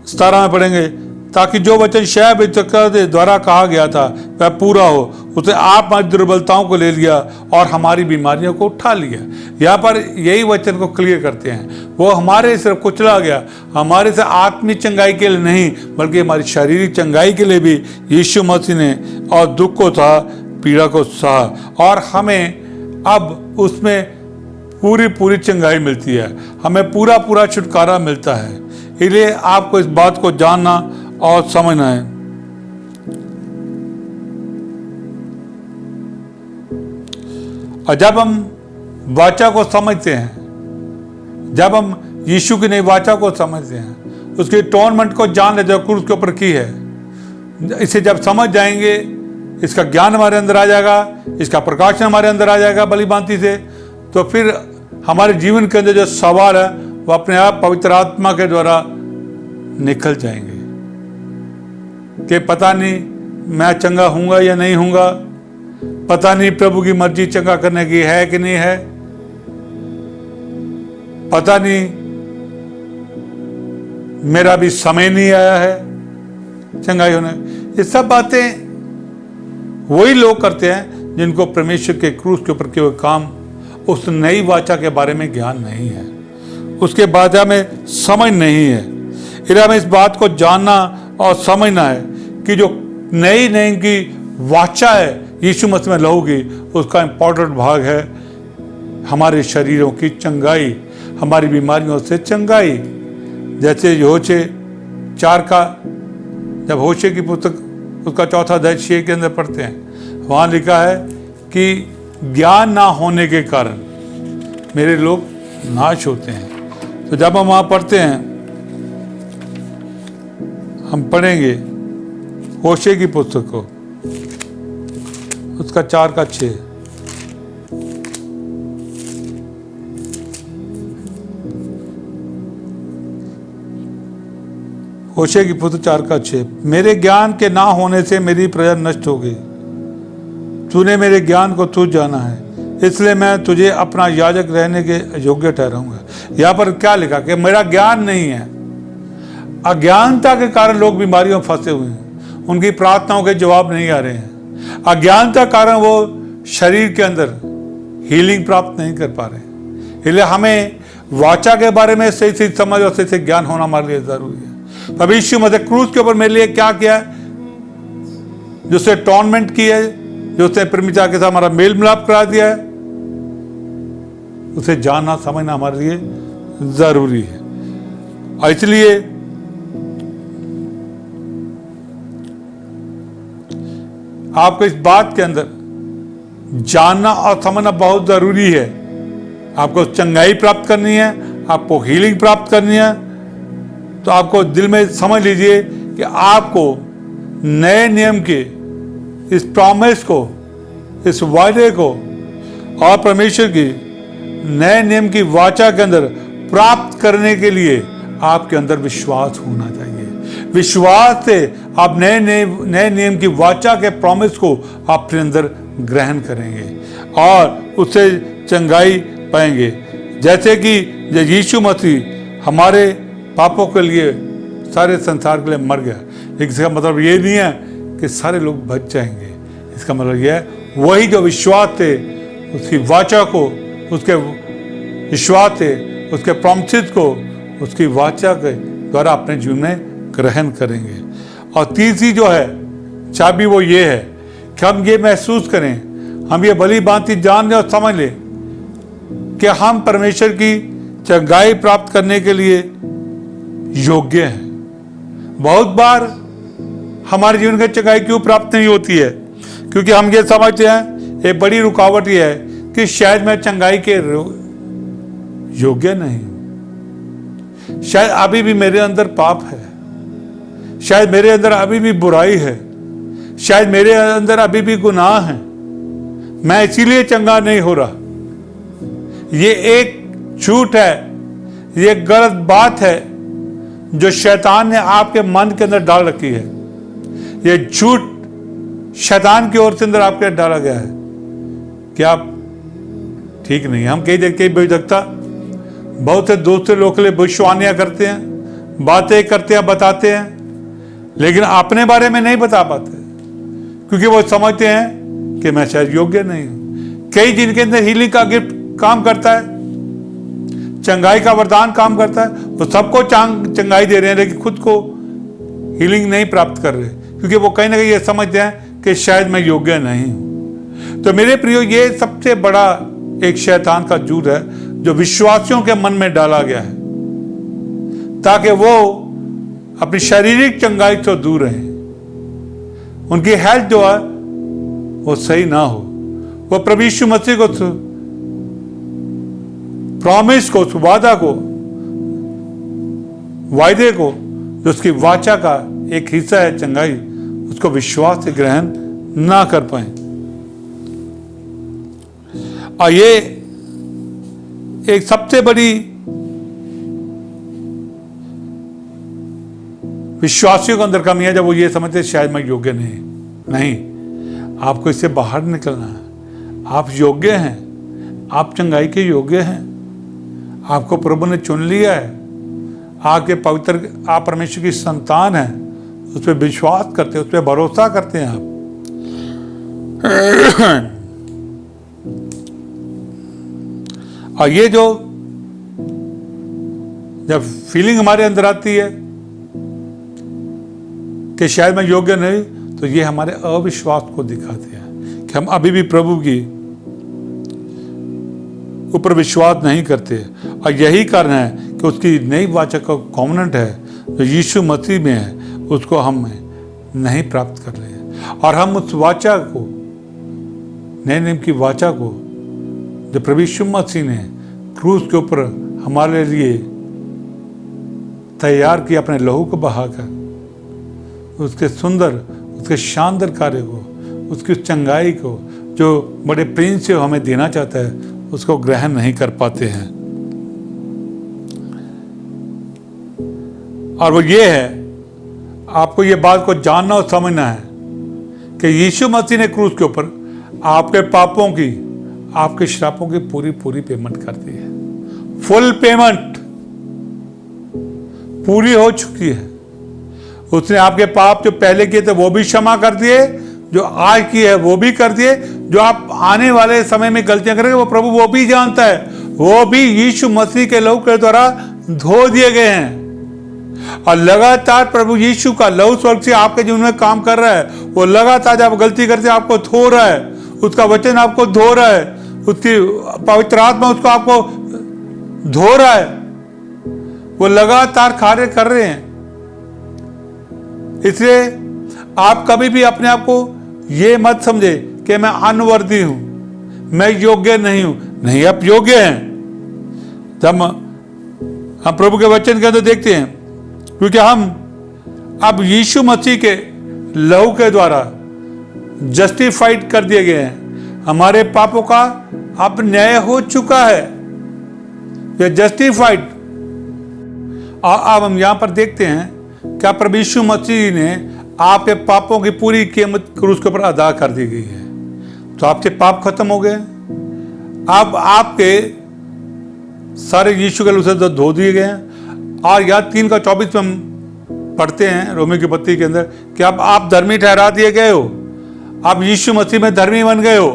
17 में पढ़ेंगे, ताकि जो वचन यशायाह के द्वारा कहा गया था वह पूरा हो, उसने आप हमारी दुर्बलताओं को ले लिया और हमारी बीमारियों को उठा लिया। यहाँ पर यही वचन को क्लियर करते हैं, वो हमारे सिर्फ कुचला गया, हमारे से आत्मिक चंगाई के लिए नहीं बल्कि हमारी शारीरिक चंगाई के लिए भी यीशु मसीह ने और दुख को सहा, पीड़ा को सहा, और हमें अब उसमें पूरी चंगाई मिलती है, हमें पूरा छुटकारा मिलता है। इसलिए आपको इस बात को जानना और समझना है। और जब हम वाचा को समझते हैं, जब हम यीशु की नई वाचा को समझते हैं, उसके टोनमेंट को जान लेते हैं, क्रूस के ऊपर की है, इसे जब समझ जाएंगे, इसका ज्ञान हमारे अंदर आ जाएगा, इसका प्रकाशन हमारे अंदर आ जाएगा भली भांति से, तो फिर हमारे जीवन के अंदर जो सवाल है वो अपने आप पवित्र आत्मा के द्वारा निकल जाएंगे कि पता नहीं मैं चंगा हूँगा या नहीं हूँगा, पता नहीं प्रभु की मर्जी चंगा करने की है कि नहीं है, पता नहीं मेरा भी समय नहीं आया है चंगाई होने। ये सब बातें वही लोग करते हैं जिनको परमेश्वर के क्रूस के ऊपर के हुए काम, उस नई वाचा के बारे में ज्ञान नहीं है, उसके बारे में समझ नहीं है। इसलिए हमें इस बात को जानना और समझना है कि जो नई नई की वाचा है यीशु मसीह में लहू की, उसका इम्पोर्टेंट भाग है हमारे शरीरों की चंगाई, हमारी बीमारियों से चंगाई। जैसे होशे 4 का, जब होशे की पुस्तक उसका 4था अध्याय 6 के अंदर पढ़ते हैं, वहाँ लिखा है कि ज्ञान ना होने के कारण मेरे लोग नाश होते हैं। तो जब हम वहाँ पढ़ते हैं, हम पढ़ेंगे होशे की पुस्तक को, उसका 4 का 6, होशे की पुस्तक 4 का 6, मेरे ज्ञान के ना होने से मेरी प्रजा नष्ट हो गई, तूने मेरे ज्ञान को तुझ जाना है, इसलिए मैं तुझे अपना याजक रहने के योग्य ठहराऊंगा। यहाँ पर क्या लिखा कि मेरा ज्ञान नहीं है। अज्ञानता के कारण लोग बीमारियों में फंसे हुए हैं, उनकी प्रार्थनाओं के जवाब नहीं आ रहे हैं। अज्ञानता कारण वो शरीर के अंदर हीलिंग प्राप्त नहीं कर पा रहे हैं। इसलिए हमें वाचा के बारे में सही सही समझ और सही सही ज्ञान होना हमारे लिए जरूरी है। प्रभु यीशु मसीह क्रूस के ऊपर मेरे लिए क्या किया, जो उसने टॉर्नमेंट की है, जो उसने परमेश्वर के साथ हमारा मेल मिलाप करा दिया है, उसे जानना समझना हमारे लिए जरूरी है। और इसलिए आपको इस बात के अंदर जानना और समझना बहुत जरूरी है। आपको चंगाई प्राप्त करनी है, आपको हीलिंग प्राप्त करनी है, तो आपको दिल में समझ लीजिए कि आपको नए नियम के इस प्रॉमिस को, इस वायदे को और परमेश्वर की नए नियम की वाचा के अंदर प्राप्त करने के लिए आपके अंदर विश्वास होना चाहिए। विश्वास से आप नए नियम की वाचा के प्रॉमिस को आप अपने अंदर ग्रहण करेंगे और उससे चंगाई पाएंगे। जैसे कि यीशु मसीह हमारे पापों के लिए सारे संसार के लिए मर गया, लेकिन इसका मतलब ये नहीं है कि सारे लोग बच जाएंगे। इसका मतलब यह है वही जो विश्वास थे, उसकी वाचा को, उसके विश्वास थे, उसके प्रॉमिसेस को, उसकी वाचा के द्वारा अपने जीवन में ग्रहण करेंगे। और तीसरी जो है चाबी वो ये है कि हम ये महसूस करें, हम ये भली भांति जान लें और समझ लें कि हम परमेश्वर की चंगाई प्राप्त करने के लिए योग्य हैं। बहुत बार हमारे जीवन की चंगाई क्यों प्राप्त नहीं होती है? क्योंकि हम ये समझते हैं, एक बड़ी रुकावट ये है कि शायद मैं चंगाई के योग्य नहीं हूं, शायद अभी भी मेरे अंदर पाप है, शायद मेरे अंदर अभी भी बुराई है, शायद मेरे अंदर अभी भी गुनाह है, मैं इसीलिए चंगा नहीं हो रहा। ये एक झूठ है, ये गलत बात है जो शैतान ने आपके मन के अंदर डाल रखी है। ये झूठ शैतान की ओर से अंदर आपके डाला गया है कि आप ठीक नहीं। हम कई देखते हैं बेवजहता बहुत से दूसरे लोग के लिए भविष्यवाणियां करते हैं, बातें करते हैं, बताते हैं, लेकिन अपने बारे में नहीं बता पाते क्योंकि वो समझते हैं कि मैं शायद योग्य नहीं हूं। कई जिनके अंदर हीलिंग का गिफ्ट काम करता है, चंगाई का वरदान काम करता है, वो सबको चंगाई दे रहे हैं लेकिन खुद को हीलिंग नहीं प्राप्त कर रहे क्योंकि वो कहीं ना कहीं ये समझते हैं कि शायद मैं योग्य नहीं हूं। तो मेरे प्रियो, ये सबसे बड़ा एक शैतान का झूठ है जो विश्वासियों के मन में डाला गया है ताकि वो अपनी शारीरिक चंगाई से दूर रहें, उनकी हेल्थ जो है वो सही ना हो, वो प्रभु यीशु मसीह को प्रॉमिस को, वादा को, वायदे को, जो उसकी वाचा का एक हिस्सा है चंगाई, उसको विश्वास से ग्रहण ना कर पाए। और ये एक सबसे बड़ी विश्वासियों के अंदर कमी है जब वो ये समझते शायद मैं योग्य नहीं। आपको इससे बाहर निकलना है। आप योग्य हैं, आप चंगाई के योग्य हैं, आपको प्रभु ने चुन लिया है, आपके पवित्र, आप परमेश्वर की संतान हैं, उस पर विश्वास करते हैं, उस पर भरोसा करते हैं आप। और ये जो जब फीलिंग हमारे अंदर आती है कि शायद मैं योग्य नहीं, तो ये हमारे अविश्वास को दिखाते हैं कि हम अभी भी प्रभु की ऊपर विश्वास नहीं करते। और यही कारण है कि उसकी नई वाचा का कॉन्वेनेंट है जो यीशु मसीह में है, उसको हम नहीं प्राप्त कर रहे। और हम उस वाचा को, नए नियम की वाचा को जो प्रभु यीशु मसीह ने क्रूस के ऊपर हमारे लिए तैयार किया अपने लहू को बहाकर, उसके सुंदर, उसके शानदार कार्य को, उसकी चंगाई को जो बड़े प्रेम से हमें देना चाहता है, उसको ग्रहण नहीं कर पाते हैं। और वो ये है, आपको ये बात को जानना और समझना है कि यीशु मसीह ने क्रूस के ऊपर आपके पापों की, आपके श्रापों की पूरी पेमेंट कर दी है। फुल पेमेंट पूरी हो चुकी है। उसने आपके पाप जो पहले किए थे वो भी क्षमा कर दिए, जो आज की है वो भी कर दिए, जो आप आने वाले समय में गलतियां करेंगे वो प्रभु वो भी जानता है, वो भी यीशु मसीह के लहू के द्वारा धो दिए गए हैं। और लगातार प्रभु यीशु का लहू स्वर्ग से आपके जीवन में काम कर रहा है। वो लगातार जब गलती करते आपको धो रहा है, उसका वचन आपको धो रहा है, उसकी पवित्र आत्मा उसको आपको धो रहा है। वो लगातार कार्य कर रहे हैं। इसलिए आप कभी भी अपने आप को ये मत समझे कि मैं अनवर्दी हूं, मैं योग्य नहीं हूं। नहीं, आप योग्य हैं। जब हम प्रभु के वचन के अंदर देखते हैं, क्योंकि हम अब यीशु मसीह के लहू के द्वारा जस्टिफाइड कर दिए गए हैं। हमारे पापों का अब न्याय हो चुका है, ये जस्टिफाइड। और अब हम यहां पर देखते हैं क्या प्रभु यीशु मसीह ने आपके पापों की पूरी कीमत क्रूस के ऊपर अदा कर दी गई है। तो आपके पाप खत्म हो गए। अब आपके सारे यीशु के लहू से धो दिए गए हैं। और यहाँ 3:24 में हम पढ़ते हैं रोमी की पत्री के अंदर कि अब आप धर्मी ठहरा दिए गए हो, आप यीशु मसीह में धर्मी बन गए हो।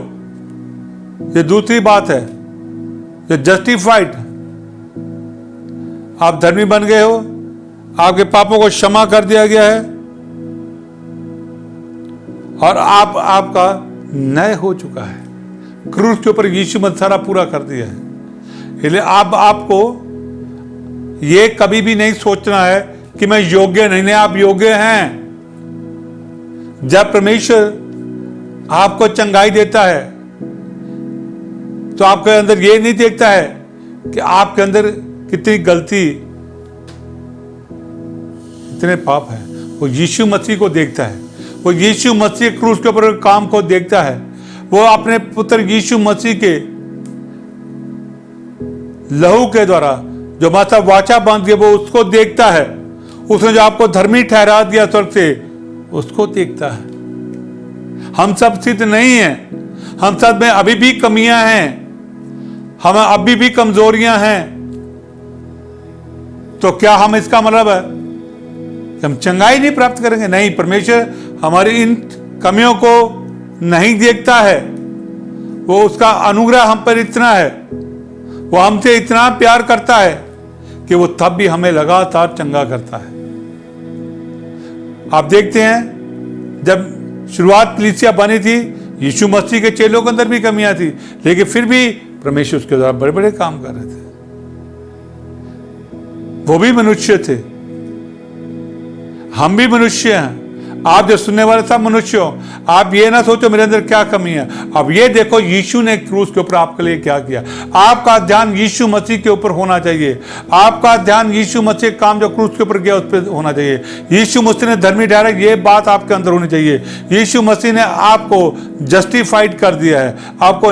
ये दूसरी बात है, ये जस्टिफाइड, आप धर्मी बन गए हो, आपके पापों को क्षमा कर दिया गया है और आपका न्याय हो चुका है। क्रूस के ऊपर यीशु मसीह सारा पूरा कर दिया है। इसलिए आपको ये कभी भी नहीं सोचना है कि मैं योग्य नहीं, आप योग्य हैं। जब परमेश्वर आपको चंगाई देता है तो आपके अंदर ये नहीं देखता है कि आपके अंदर कितनी गलती, कितने पाप है। वो यीशु मसीह को देखता है, वो यीशु मसीह क्रूस के ऊपर काम को देखता है। वो अपने पुत्र यीशु मसीह के लहू के द्वारा जो माता वाचा बांध के वो उसको देखता है। उसने जो आपको धर्मी ठहरा दिया स्वर्ग से, उसको देखता है। हम सब सिद्ध नहीं हैं, हम सब में अभी भी कमियां हैं, हमें अभी भी कमजोरियां हैं। तो क्या हम इसका मतलब है कि हम चंगाई नहीं प्राप्त करेंगे? नहीं, परमेश्वर हमारी इन कमियों को नहीं देखता है। वो उसका अनुग्रह हम पर इतना है, वो हमसे इतना प्यार करता है कि वो तब भी हमें लगातार चंगा करता है। आप देखते हैं जब शुरुआत कलीसिया बनी थी, यीशु मसीह के चेलों के अंदर भी कमियां थी, लेकिन फिर भी परमेश्वर उसके द्वारा बड़े बड़े काम कर रहे थे। वो भी मनुष्य थे, हम भी मनुष्य हैं। आप जो सुनने वाले सब मनुष्य हो, आप ये ना सोचो मेरे अंदर क्या कमी है। अब ये देखो यीशु ने क्रूस के ऊपर आपके लिए क्या किया। आपका ध्यान यीशु मसीह के ऊपर होना चाहिए। आपका ध्यान यीशु मसीह काम जो क्रूस के ऊपर किया उस पर होना चाहिए। यीशु मसीह ने धर्मी ठहरा, ये बात आपके अंदर होनी चाहिए। यीशु मसीह ने आपको जस्टिफाइड कर दिया है, आपका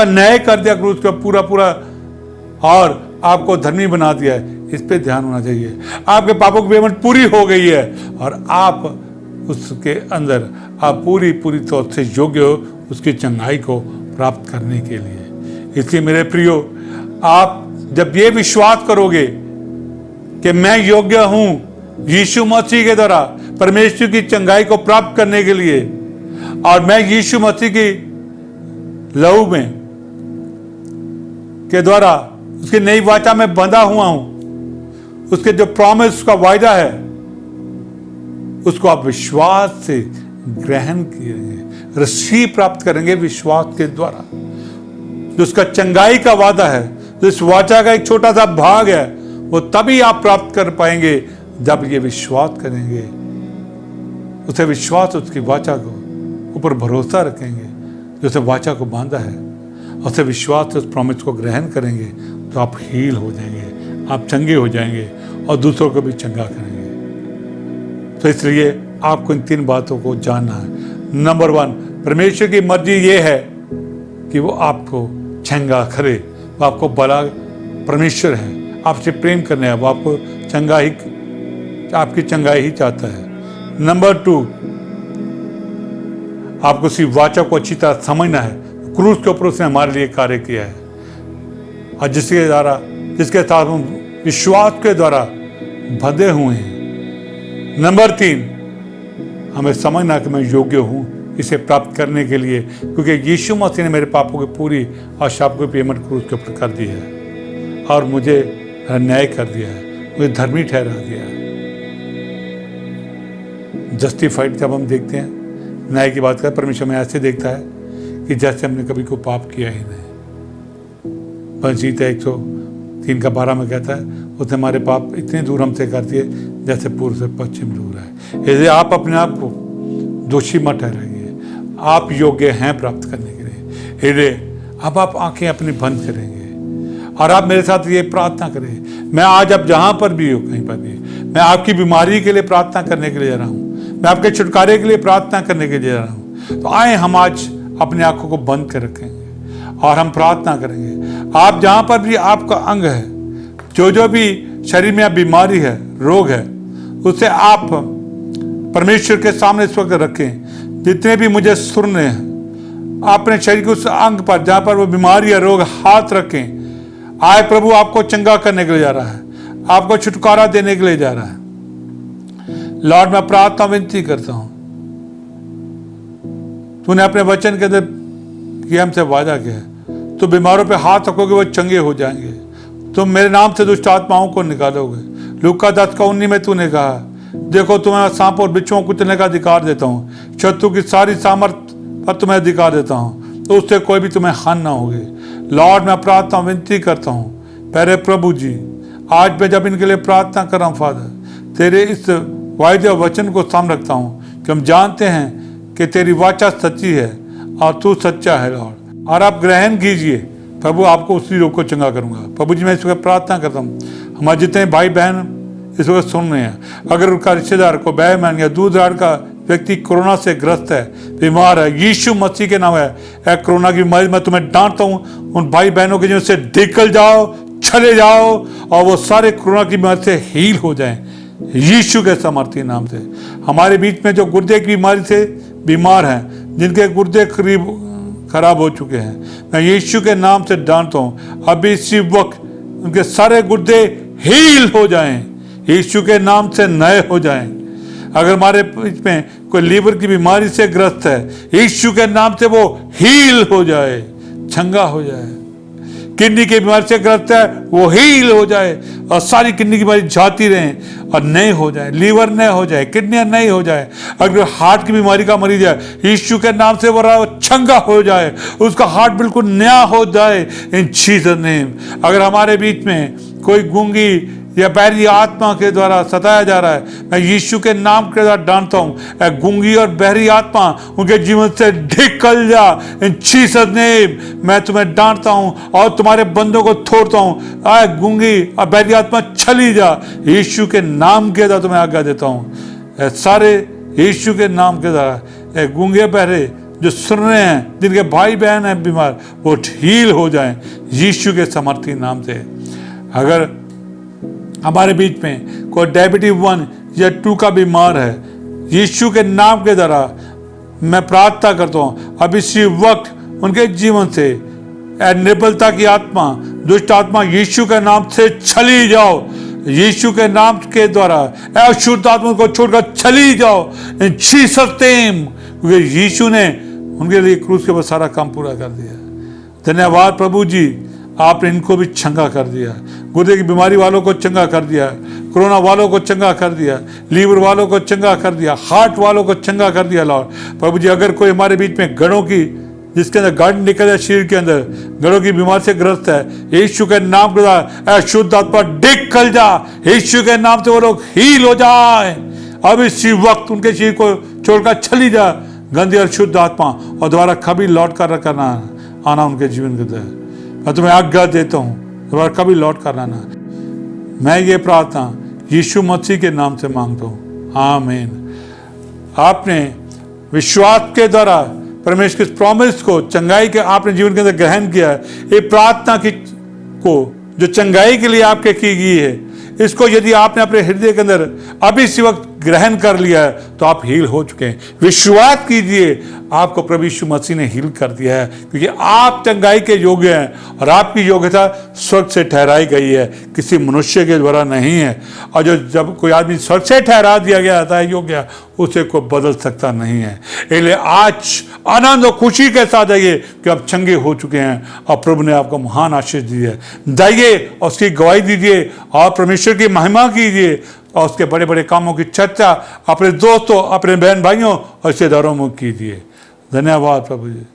न्याय कर दिया क्रूस के पूरा और आपको धर्मी बना दिया है। इस पे ध्यान होना चाहिए। आपके पापों की पेमेंट पूरी हो गई है और आप उसके अंदर आप पूरी तौर से योग्य हो उसकी चंगाई को प्राप्त करने के लिए। इसलिए मेरे प्रियो, आप जब ये विश्वास करोगे कि मैं योग्य हूं यीशु मसीह के द्वारा परमेश्वर की चंगाई को प्राप्त करने के लिए, और मैं यीशु मसीह की लहू में के द्वारा उसकी नई वाचा में बंधा हुआ हूं, उसके जो प्रॉमिस का वायदा है उसको आप विश्वास से ग्रहण करेंगे, रस्सी प्राप्त करेंगे विश्वास के द्वारा। जो उसका चंगाई का वादा है, जो इस वाचा का एक छोटा सा भाग है, वो तभी आप प्राप्त कर पाएंगे जब ये विश्वास करेंगे। उसे विश्वास, उसकी वाचा को ऊपर भरोसा रखेंगे जो उसे वाचा को बांधा है, उसे विश्वास से उस प्रॉमिस को ग्रहण करेंगे तो आप हील हो जाएंगे, आप चंगे हो जाएंगे और दूसरों को भी चंगा करेंगे। तो इसलिए आपको इन 3 बातों को जानना है। नंबर 1, परमेश्वर की मर्जी ये है कि वो आपको चंगा करे, वो आपको भला परमेश्वर है, आपसे प्रेम करने है, वो आपको आपकी चंगाई ही चाहता है। नंबर 2, आपको उसकी वाचा को अच्छी तरह समझना है। क्रूस के ऊपर उसने हमारे लिए कार्य किया है और जिसके साथ हम विश्वास के द्वारा बंधे हुए हैं। नंबर 3, हमें समझना कि मैं योग्य हूं इसे प्राप्त करने के लिए, क्योंकि यीशु मसीह ने मेरे पापों की पूरी और शाप की पेमेंट क्रूस के ऊपर कर दी है और मुझे न्याय कर दिया है, मुझे धर्मी ठहरा दिया है। जस्टिफाइड जब हम देखते हैं, न्याय की बात करें, परमेश्वर में ऐसे देखता है कि जैसे हमने कभी कोई पाप किया ही नहीं। गीता 103:12 में कहता है, उसने हमारे पाप इतने दूर हमसे कर दिए जैसे पूर्व से पश्चिम दूर है। यदि आप अपने आप को दोषी मत ठहराइए, आप योग्य हैं प्राप्त करने के लिए। यदि अब आप आंखें अपनी बंद करेंगे और आप मेरे साथ ये प्रार्थना करें, मैं आज अब जहाँ पर भी हो, कहीं पर भी, मैं आपकी बीमारी के लिए प्रार्थना करने के लिए जा रहा हूँ, मैं आपके छुटकारे के लिए प्रार्थना करने के लिए जा रहा हूँ। तो आए हम आज अपनी आंखों को बंद कर रखेंगे और हम प्रार्थना करेंगे। आप जहाँ पर भी आपका अंग है, जो भी शरीर में बीमारी है, रोग है, उसे आप परमेश्वर के सामने इस वक्त रखें। जितने भी मुझे सुन रहे हैं, अपने शरीर के उस अंग पर जहाँ पर वो बीमारी है, रोग, हाथ रखें। आए प्रभु आपको चंगा करने के लिए जा रहा है, आपको छुटकारा देने के लिए जा रहा है। लॉर्ड मैं प्रार्थना विनती करता हूं, तूने अपने वचन के अंदर कि हमसे वादा किया है, तो बीमारों पे हाथ रखोगे वो चंगे हो जाएंगे, तुम मेरे नाम से दुष्ट आत्माओं को निकालोगे। लूका 10:19 में तूने कहा, देखो तुम्हें सांप और बिच्छुओं को कुचलने का अधिकार देता हूँ, शत्रु की सारी सामर्थ पर तुम्हें अधिकार देता हूँ, तो उससे कोई भी तुम्हें हानि ना होगी। लॉर्ड मैं प्रार्थना विनती करता हूँ, प्यारे प्रभु जी, आज मैं जब इनके लिए प्रार्थना कर रहा हूँ फादर, तेरे इस वायदे और वचन को सामने रखता हूँ कि हम जानते हैं कि तेरी वाचा सच्ची है और तू सच्चा है लॉर्ड, और आप ग्रहण कीजिए प्रभु, आपको उसी रोग को चंगा करूंगा। प्रभु जी मैं इस वक्त प्रार्थना करता हूँ, हमारे जितने भाई बहन इस वक्त सुन रहे हैं, अगर उनका रिश्तेदार को बहन या दूर दराज का व्यक्ति कोरोना से ग्रस्त है, बीमार है, यीशु मसीह के नाम है कोरोना की बीमारी मैं तुम्हें डांटता हूँ, उन भाई बहनों के जिनसे निकल जाओ, चले जाओ, और वो सारे कोरोना की बीमारी से हील हो जाएं यीशु के सामर्थी नाम से। हमारे बीच में जो गुर्दे की बीमारी से बीमार हैं, जिनके गुर्दे करीब खराब हो चुके हैं, मैं यीशु के नाम से डांटता हूँ, अभी इसी वक्त उनके सारे गुर्दे हील हो जाएं, यीशु के नाम से नए हो जाएं। अगर हमारे बीच में कोई लीवर की बीमारी से ग्रस्त है, यीशु के नाम से वो हील हो जाए, चंगा हो जाए। किडनी की बीमारी से ग्रस्त है, वो हील हो जाए, और सारी किडनी की बीमारी जाती रहे और नए हो जाए, लीवर नए हो जाए, किडनियां नई हो जाए। अगर हार्ट की बीमारी का मरीज है, यीशु के नाम से वो चंगा हो जाए, उसका हार्ट बिल्कुल नया हो जाए इन जीसस नेम। अगर हमारे बीच में कोई गूंगी या बहरी आत्मा के द्वारा सताया जा रहा है, मैं यीशु के नाम के द्वारा डांटता हूँ, गूंगी और बहरी आत्मा उनके जीवन से निकल जा इन जीसस नेम। मैं तुम्हें डांटता हूँ और तुम्हारे बंदों को छोड़ता हूँ, गूंगी और बहरी आत्मा चली जा, यीशु के नाम के द्वारा तुम्हें आज्ञा देता हूँ। सारे यीशु के नाम के द्वारा गूंगे बहरे जो सुन रहे हैं, जिनके भाई बहन हैं बीमार, वो हील हो जाएं यीशु के सामर्थी नाम से। अगर हमारे बीच में कोई डायबिटीज 1 या 2 का बीमार है, यीशु के नाम के द्वारा मैं प्रार्थना करता हूँ, अब इसी वक्त उनके जीवन से निर्बलता की आत्मा, दुष्ट आत्मा यीशु के नाम से चली जाओ, यीशु के नाम के द्वारा अशुद्ध आत्मा को छोड़कर चली जाओ इन जीसस नेम, क्योंकि यीशु ने उनके लिए क्रूस के ऊपर सारा काम पूरा कर दिया। धन्यवाद प्रभु जी, आपने इनको भी चंगा कर दिया, गुर्दे की बीमारी वालों को चंगा कर दिया, कोरोना वालों को चंगा कर दिया, लीवर वालों को चंगा कर दिया, हार्ट वालों को चंगा कर दिया लॉर्ड। प्रभु जी अगर कोई हमारे बीच में गड़ों की, जिसके अंदर गढ़ निकल है शरीर के अंदर, गड़ों की बीमारी से ग्रस्त है, यीशु के नाम के अशुद्ध आत्मा निकल जा, यीशु के नाम से वो लोग हील हो जाए। अब इसी वक्त उनके शरीर को छोड़कर चली जा गंदी और शुद्ध आत्मा, और दोबारा कभी लौट कर करना आना उनके जीवन के अंदर। मैं तुम्हें आज्ञा देता हूँ, दोबारा कभी लौट कर आना। मैं ये प्रार्थना यीशु मसीह के नाम से मांगता हूँ, आमीन। आपने विश्वास के द्वारा परमेश्वर की प्रॉमिस को, चंगाई के आपने जीवन के अंदर ग्रहण किया है। ये प्रार्थना की को जो चंगाई के लिए आपके की गई है, इसको यदि आपने अपने हृदय के अंदर अभी इसी वक्त ग्रहण कर लिया है, तो आप हील हो चुके हैं। विश्वास कीजिए, आपको प्रभु यीशु मसीह ने हील कर दिया है, क्योंकि आप चंगाई के योग्य हैं, और आपकी योग्यता स्वर्ग से ठहराई गई है, किसी मनुष्य के द्वारा नहीं है। और जो जब कोई आदमी स्वर्ग से ठहरा दिया गया जाता है योग्य, उसे कोई बदल सकता नहीं है। इसलिए आज आनंद और खुशी के साथ आइए कि आप चंगे हो चुके हैं, और प्रभु ने आपको महान आशीष दी है। जाइए और उसकी गवाही दीजिए, और परमेश्वर की महिमा कीजिए, और उसके बड़े बड़े कामों की चर्चा अपने दोस्तों, अपने बहन भाइयों और रिश्तेदारों में कीजिए। धन्यवाद प्रभु जी,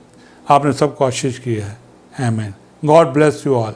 आपने सबको आशीष किया है। आमीन। God bless you all.